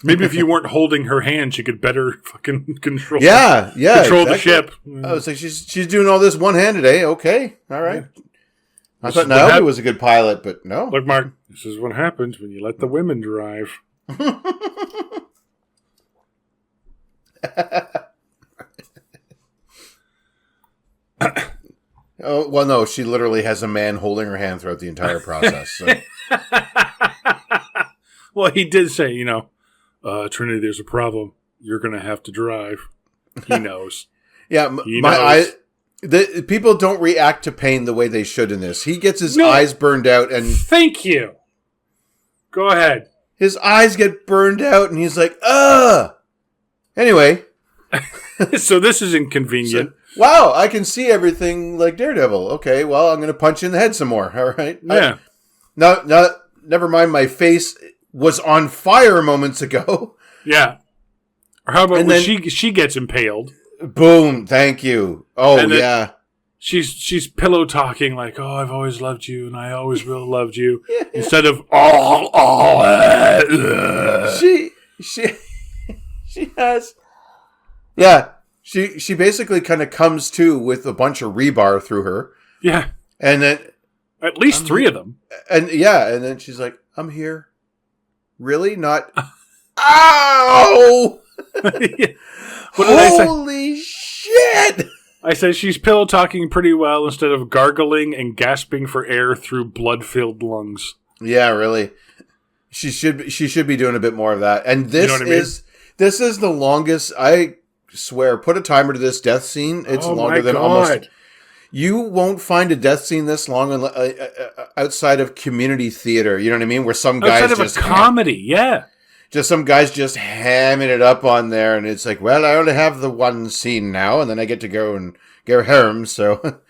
Maybe if you weren't holding her hand, she could better fucking control. Yeah, control the exactly. ship. I was like, she's doing all this one-handed, eh? Okay, all right. I This thought is what Naomi was a good pilot, but no. Look, Mark, this is what happens when you let the women drive. Oh, well, no, she literally has a man holding her hand throughout the entire process. So. Well, he did say, Trinity, there's a problem. You're going to have to drive. He knows. Yeah, He my knows. the people don't react to pain the way they should in this. He gets his No. eyes burned out, and Thank you. Go ahead. his eyes get burned out, and he's like, ugh. Anyway, So this is inconvenient. wow, I can see everything like Daredevil. Okay, well, I'm going to punch you in the head some more. All right. Yeah. No, never mind. My face was on fire moments ago. Yeah. Or how about And when then- she gets impaled? Boom. Thank you. Oh, And then- yeah. She's pillow talking like, "Oh, I've always loved you, and I always will love you," Yeah. instead of She has. Yeah. She basically kind of comes to with a bunch of rebar through her. yeah, And then, at least three of them. and then she's like, I'm here. Really? Not. Ow! What did I say? Holy shit! I said she's pillow talking pretty well instead of gargling and gasping for air through blood-filled lungs. Yeah, really. She should be doing a bit more of that. And this You know what I mean? this is the longest, I swear, put a timer to this death scene. It's Oh longer my than God. almost. You won't find a death scene this long outside of community theater. You know what I mean? Where some guys Outside of just a comedy, yeah. just some guys just hamming it up on there, and it's like, well, I only have the one scene now, and then I get to go and go home. So,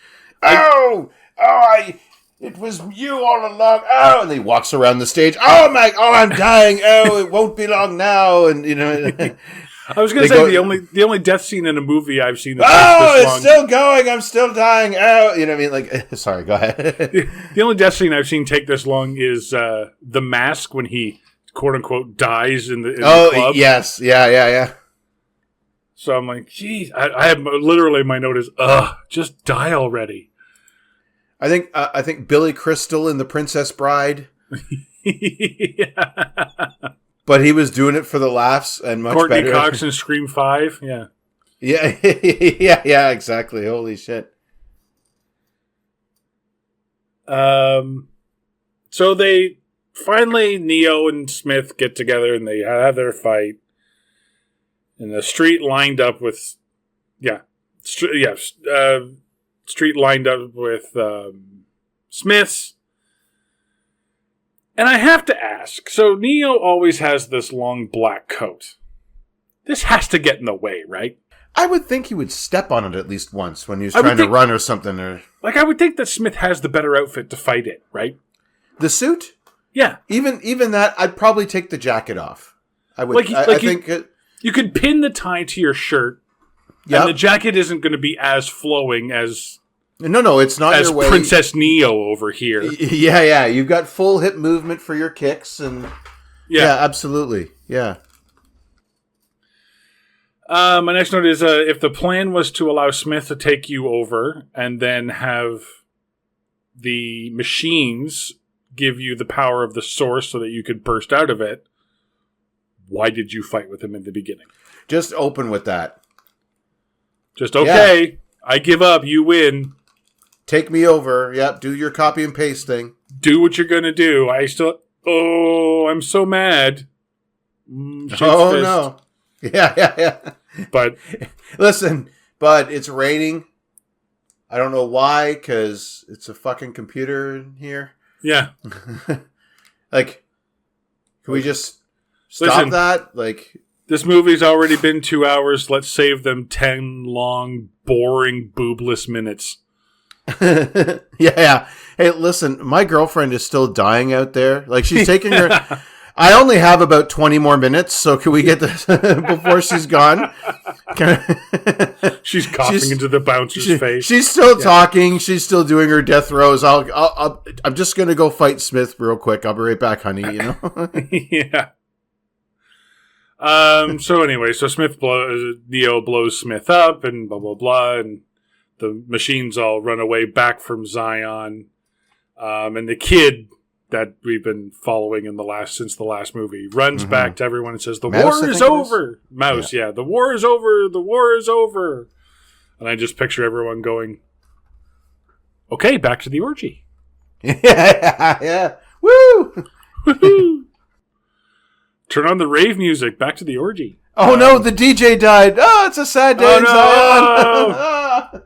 it was you all along. Oh, and he walks around the stage. I'm dying. Oh, it won't be long now, and I was going to They say go- the only death scene in a movie I've seen that's oh, this it's long. still going. I'm still dying. Oh, you know what I mean? Like, sorry, go ahead. The only death scene I've seen take this long is The Mask when he quote unquote dies in the club. yes, yeah. So I'm like, geez, I have literally my note is, just die already. I think Billy Crystal in The Princess Bride, Yeah. but he was doing it for the laughs and much Courtney better. Cox in Scream 5. Yeah. Yeah, yeah, exactly. Holy shit. So they finally, Neo and Smith get together and they have their fight. And the street lined up with, street lined up with Smiths. And I have to ask, so Neo always has this long black coat. This has to get in the way, right? I would think he would step on it at least once when he was I would trying to think- run or something. Or Like, I would think that Smith has the better outfit to fight it, right? the suit, Yeah. even that, I'd probably take the jacket off. I would. Like- I like you- think. You could pin the tie to your shirt, Yep. and the jacket isn't going to be as flowing as No, it's not your way. Princess Neo over here. Yeah. You've got full hip movement for your kicks, and yeah, absolutely, yeah. My next note is if the plan was to allow Smith to take you over and then have the machines give you the power of the source so that you could burst out of it, why did you fight with him in the beginning? Just open with that. Just, okay, I give up, you win. Take me over. Yep. Do your copy and paste thing. Do what you're going to do. I'm so mad. Shakes Oh fist. no. Yeah. But Listen, bud, it's raining. I don't know why, because it's a fucking computer in here. yeah, Like, can we just stop Listen. that? Like, this movie's already been 2 hours. Let's save them 10 long, boring, boobless minutes. yeah. Hey, listen, my girlfriend is still dying out there. Like, she's taking her. I only have about 20 more minutes, so can we get this before she's gone? She's coughing into the bouncer's face. She's still talking. She's still doing her death throws. I'm just gonna go fight Smith real quick. I'll be right back, honey. You know. Yeah. So anyway, Neo blows Smith up, and blah blah blah, and the machines all run away back from Zion, and the kid that we've been following since the last movie runs back to everyone and says, "The war is over." Mouse, yeah, the war is over. The war is over. And I just picture everyone going, "Okay, back to the orgy." Yeah. Woo! Woohoo! Turn on the rave music. Back to the orgy. Oh no, the DJ died. Oh, it's a sad day in Zion.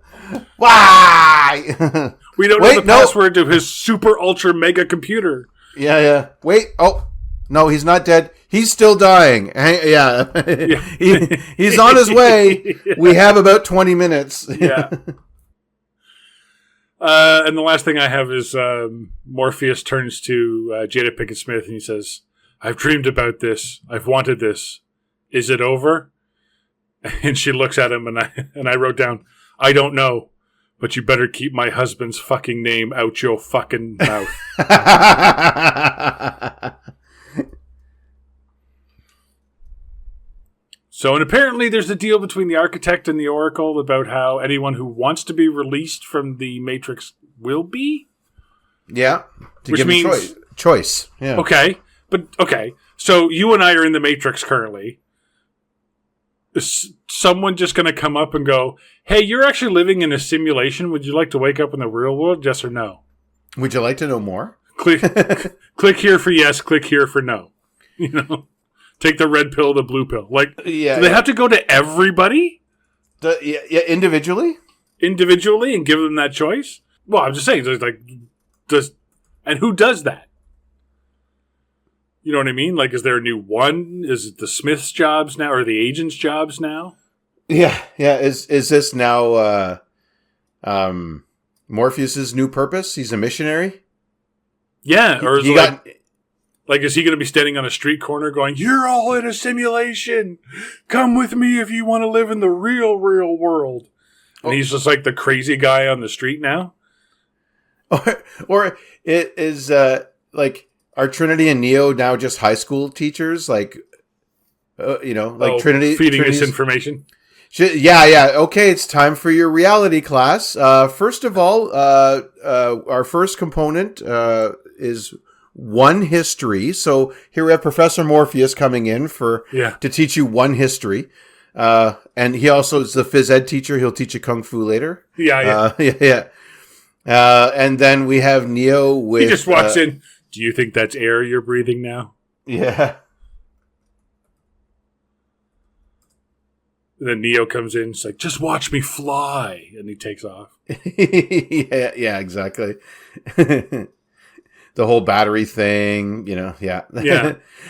Why? We don't know the password to his super ultra mega computer. Yeah. Wait. Oh, no, he's not dead. He's still dying. Yeah. He's on his way. Yeah. We have about 20 minutes. Yeah. And the last thing I have is Morpheus turns to Jada Pinkett Smith and he says, "I've dreamed about this. I've wanted this. Is it over?" And she looks at him and I wrote down, "I don't know. But you better keep my husband's fucking name out your fucking mouth." So, and apparently there's a deal between the architect and the Oracle about how anyone who wants to be released from the Matrix will be. Yeah. Which means choice. Yeah. Okay. So you and I are in the Matrix currently. Is someone just going to come up and go, "Hey, you're actually living in a simulation. Would you like to wake up in the real world? Yes or no?" Would you like to know more? Click here for yes. Click here for no. You know, take the red pill, the blue pill. Like, do they have to go to everybody? Individually, and give them that choice. Well, I'm just saying, and who does that? You know what I mean? Like, is there a new one? Is it the Smith's jobs now, or the agent's jobs now? Yeah. Is this now Morpheus's new purpose? He's a missionary. Yeah, or is he is he going to be standing on a street corner going, "You're all in a simulation. Come with me if you want to live in the real world." And he's just like the crazy guy on the street now. Or it is are Trinity and Neo now just high school teachers? Trinity feeding us information. Yeah. Okay, it's time for your reality class. First of all, our first component is one history. So here we have Professor Morpheus coming in to teach you one history. And he also is the phys ed teacher. He'll teach you kung fu later. Yeah. And then we have Neo with... He just walks in. "Do you think that's air you're breathing now?" Yeah. And then Neo comes in. It's like, "Just watch me fly," and he takes off. Yeah, exactly. The whole battery thing, yeah.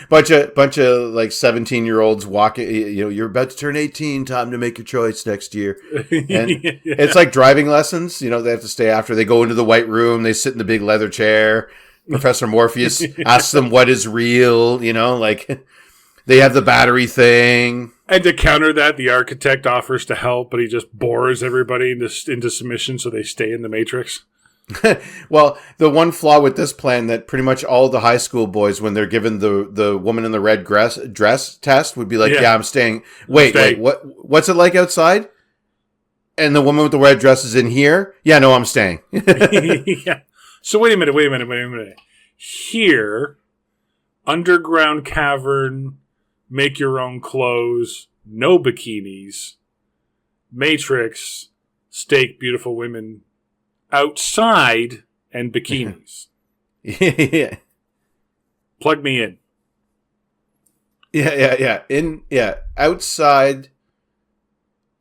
bunch of 17-year-olds walking. You're about to turn 18. Time to make your choice next year. And it's like driving lessons. They have to stay after. They go into the white room. They sit in the big leather chair. Professor Morpheus asks them what is real. They have the battery thing. And to counter that, the architect offers to help, but he just bores everybody into submission so they stay in the Matrix. Well, the one flaw with this plan that pretty much all the high school boys, when they're given the woman in the red dress test, would be like, "Yeah, I'm staying." Wait, what's it like outside? And the woman with the red dress is in here? "Yeah, no, I'm staying." Yeah. So wait a minute. Here, underground cavern, make your own clothes, no bikinis. Matrix, stake beautiful women outside and bikinis. Yeah. Plug me in. Yeah. Outside.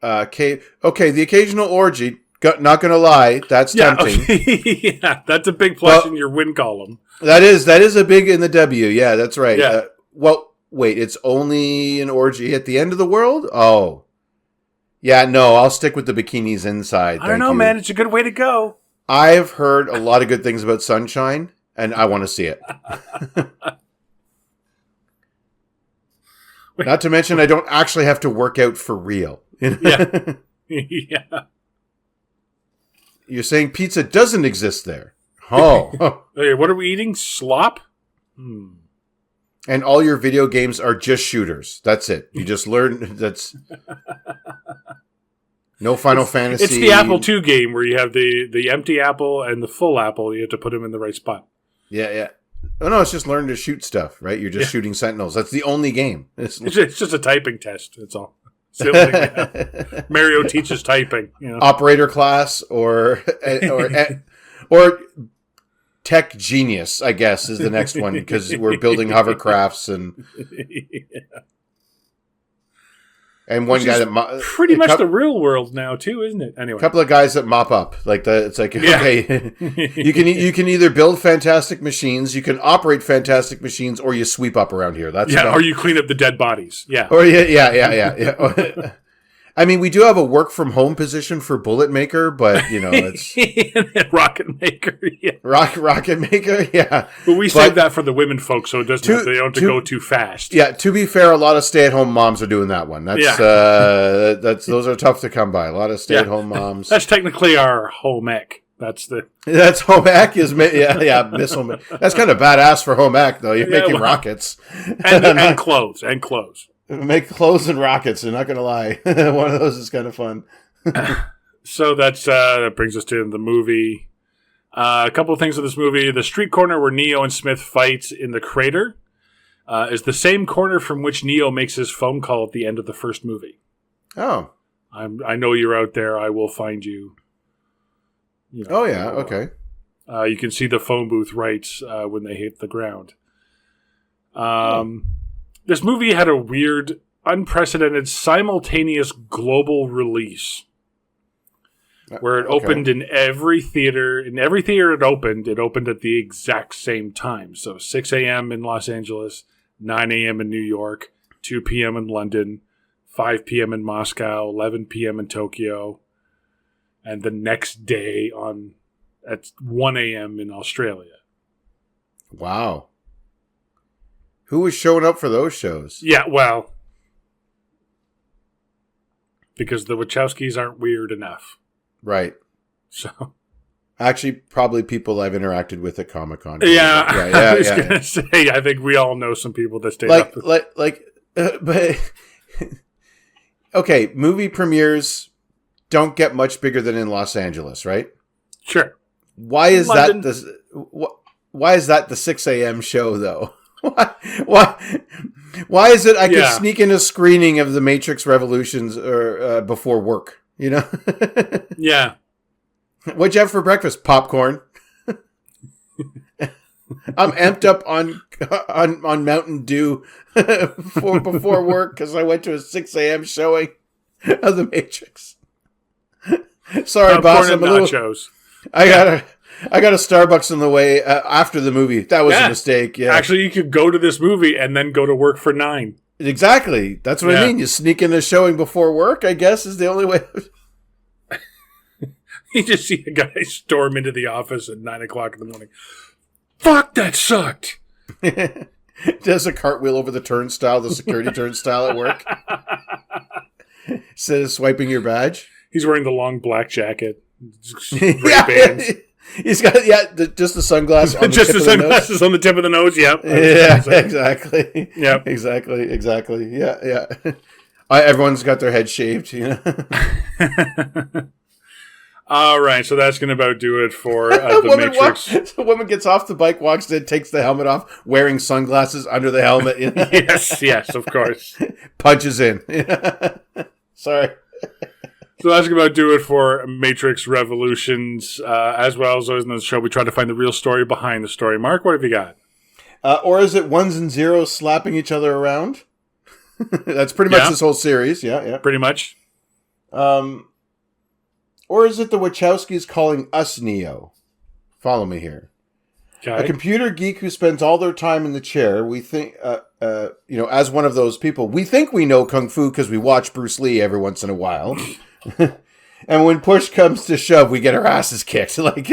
Okay, the occasional orgy. Not gonna lie, that's tempting. Okay. Yeah, that's a big plus in your win column. That is a big in the W. Yeah, that's right. Yeah. Wait, it's only an orgy at the end of the world? Oh. Yeah, no, I'll stick with the bikinis inside. I don't know, man. It's a good way to go. I've heard a lot of good things about Sunshine, and I want to see it. Not to mention, I don't actually have to work out for real. Yeah. Yeah. You're saying pizza doesn't exist there. Oh. Hey, what are we eating? Slop? And all your video games are just shooters. That's it. You just learn that's no Final Fantasy. It's the Apple II game where you have the empty apple and the full apple. You have to put them in the right spot. Yeah. Oh no, it's just learn to shoot stuff, right? You're just shooting sentinels. That's the only game. It's just a typing test. That's all. It's the only thing we have. Mario teaches typing. Operator class or tech genius, I guess, is the next one because we're building hovercrafts and one guy that pretty much the real world now too, isn't it? Anyway, a couple of guys that mop up it's like okay, you can either build fantastic machines, you can operate fantastic machines, or you sweep up around here. That's or you clean up the dead bodies. Yeah, or yeah. I mean, we do have a work from home position for Bullet Maker, but it's Rocket Maker. Yeah, Rocket Maker. Yeah, but we save that for the women folks, so it doesn't. They don't have to go too fast. Yeah, to be fair, a lot of stay-at-home moms are doing that one. That's those are tough to come by. A lot of stay-at-home moms. That's technically our home ec. That's home ec is missile. That's kind of badass for home ec though. You're making rockets and clothes. Make clothes and rockets. I'm not going to lie. One of those is kind of fun. So that brings us to the movie. A couple of things in this movie. The street corner where Neo and Smith fight in the crater is the same corner from which Neo makes his phone call at the end of the first movie. Oh. I know you're out there. I will find you. Oh, yeah. Okay. You can see the phone booth right when they hit the ground. This movie had a weird, unprecedented, simultaneous global release where it opened in every theater. In every theater it opened at the exact same time. So 6 a.m. in Los Angeles, 9 a.m. in New York, 2 p.m. in London, 5 p.m. in Moscow, 11 p.m. in Tokyo, and the next day at 1 a.m. in Australia. Wow. Who was showing up for those shows? Yeah, well, because the Wachowskis aren't weird enough. Right. So, actually, probably people I've interacted with at Comic-Con. Yeah, I was going to say, I think we all know some people that stayed up. But okay, movie premieres don't get much bigger than in Los Angeles, right? Sure. Why is that the 6 a.m. show though? Why is it I could sneak in a screening of The Matrix Revolutions or before work? Yeah. What'd you have for breakfast? Popcorn. I'm amped up on Mountain Dew before work because I went to a 6 a.m. showing of The Matrix. Sorry, popcorn boss. I'm a little. Nachos. I got a Starbucks on the way after the movie. That was a mistake. Yeah. Actually, you could go to this movie and then go to work for 9. Exactly. That's what I mean. You sneak in a showing before work, I guess, is the only way. You just see a guy storm into the office at 9 o'clock in the morning. Fuck, that sucked. Does a cartwheel over the turnstile, the security turnstile at work. Instead of swiping your badge. He's wearing the long black jacket. Ray-Bans. He's got just the sunglasses on the just tip the of sunglasses on the tip of the nose. Yep. Yeah, exactly. Yep. Exactly. Yeah. Everyone's got their head shaved. All right, so that's going to about do it for the Matrix. The woman gets off the bike, walks in, takes the helmet off, wearing sunglasses under the helmet. Yes, of course. Punches in. Sorry. So that's about do it for Matrix Revolutions. As well as always in the show, we try to find the real story behind the story. Mark, what have you got? Or is it ones and zeros slapping each other around? That's pretty much this whole series. Yeah. Pretty much. Or is it the Wachowskis calling us Neo? Follow me here. Okay. A computer geek who spends all their time in the chair. We think, as one of those people, we think we know Kung Fu because we watch Bruce Lee every once in a while. And when push comes to shove, we get our asses kicked. Like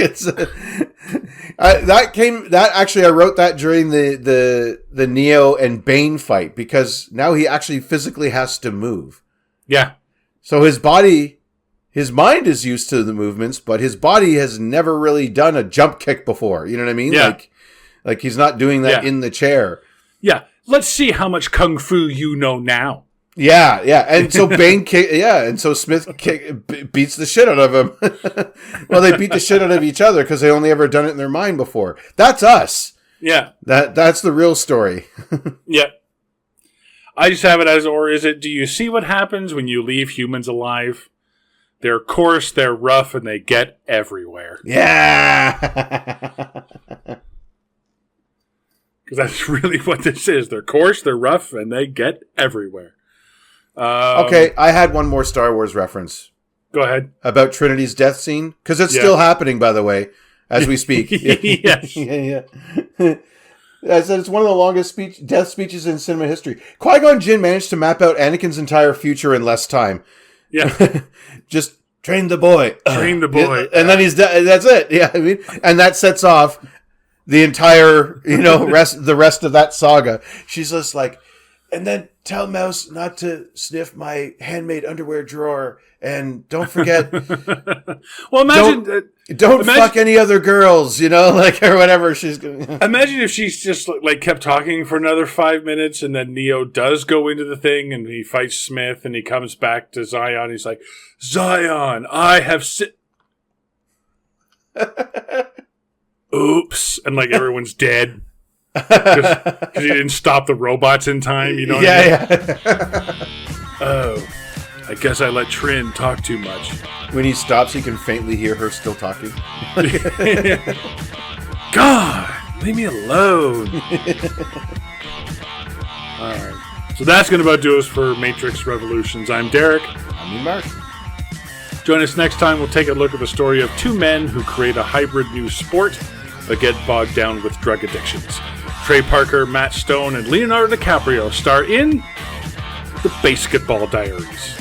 I wrote that during the Neo and Bane fight, because now he actually physically has to move. Yeah. So his mind is used to the movements, but his body has never really done a jump kick before. You know what I mean? Yeah. Like he's not doing that in the chair. Yeah. Let's see how much kung fu you know now. Yeah, yeah. And so and so Smith beats the shit out of him. Well, they beat the shit out of each other because they only ever done it in their mind before. That's us. Yeah. That's the real story. Yeah. I just have it as, or is it, do you see what happens when you leave humans alive? They're coarse, they're rough, and they get everywhere. Yeah. Because that's really what this is. They're coarse, they're rough, and they get everywhere. Okay, I had one more Star Wars reference. Go ahead. About Trinity's death scene. Because it's still happening, by the way, as we speak. Yes. Yeah. I said it's one of the longest death speeches in cinema history. Qui-Gon Jinn managed to map out Anakin's entire future in less time. Yeah. Just train the boy. Train the boy. And then he's dead. That's it. Yeah, I mean, and that sets off the entire, the rest of that saga. She's just like, and then tell Mouse not to sniff my handmade underwear drawer, and don't forget. Well, imagine don't fuck any other girls, or whatever she's going. Imagine if she's just kept talking for another 5 minutes, and then Neo does go into the thing, and he fights Smith, and he comes back to Zion. He's like, Zion, I have oops, and everyone's dead. Because he didn't stop the robots in time, you know what I mean? Yeah. Oh, I guess I let Trin talk too much. When he stops, he can faintly hear her still talking. God, leave me alone. All right. So that's going to about do us for Matrix Revolutions. I'm Derek. I'm Mark. Join us next time. We'll take a look at the story of two men who create a hybrid new sport but get bogged down with drug addictions. Trey Parker, Matt Stone, and Leonardo DiCaprio star in The Basketball Diaries.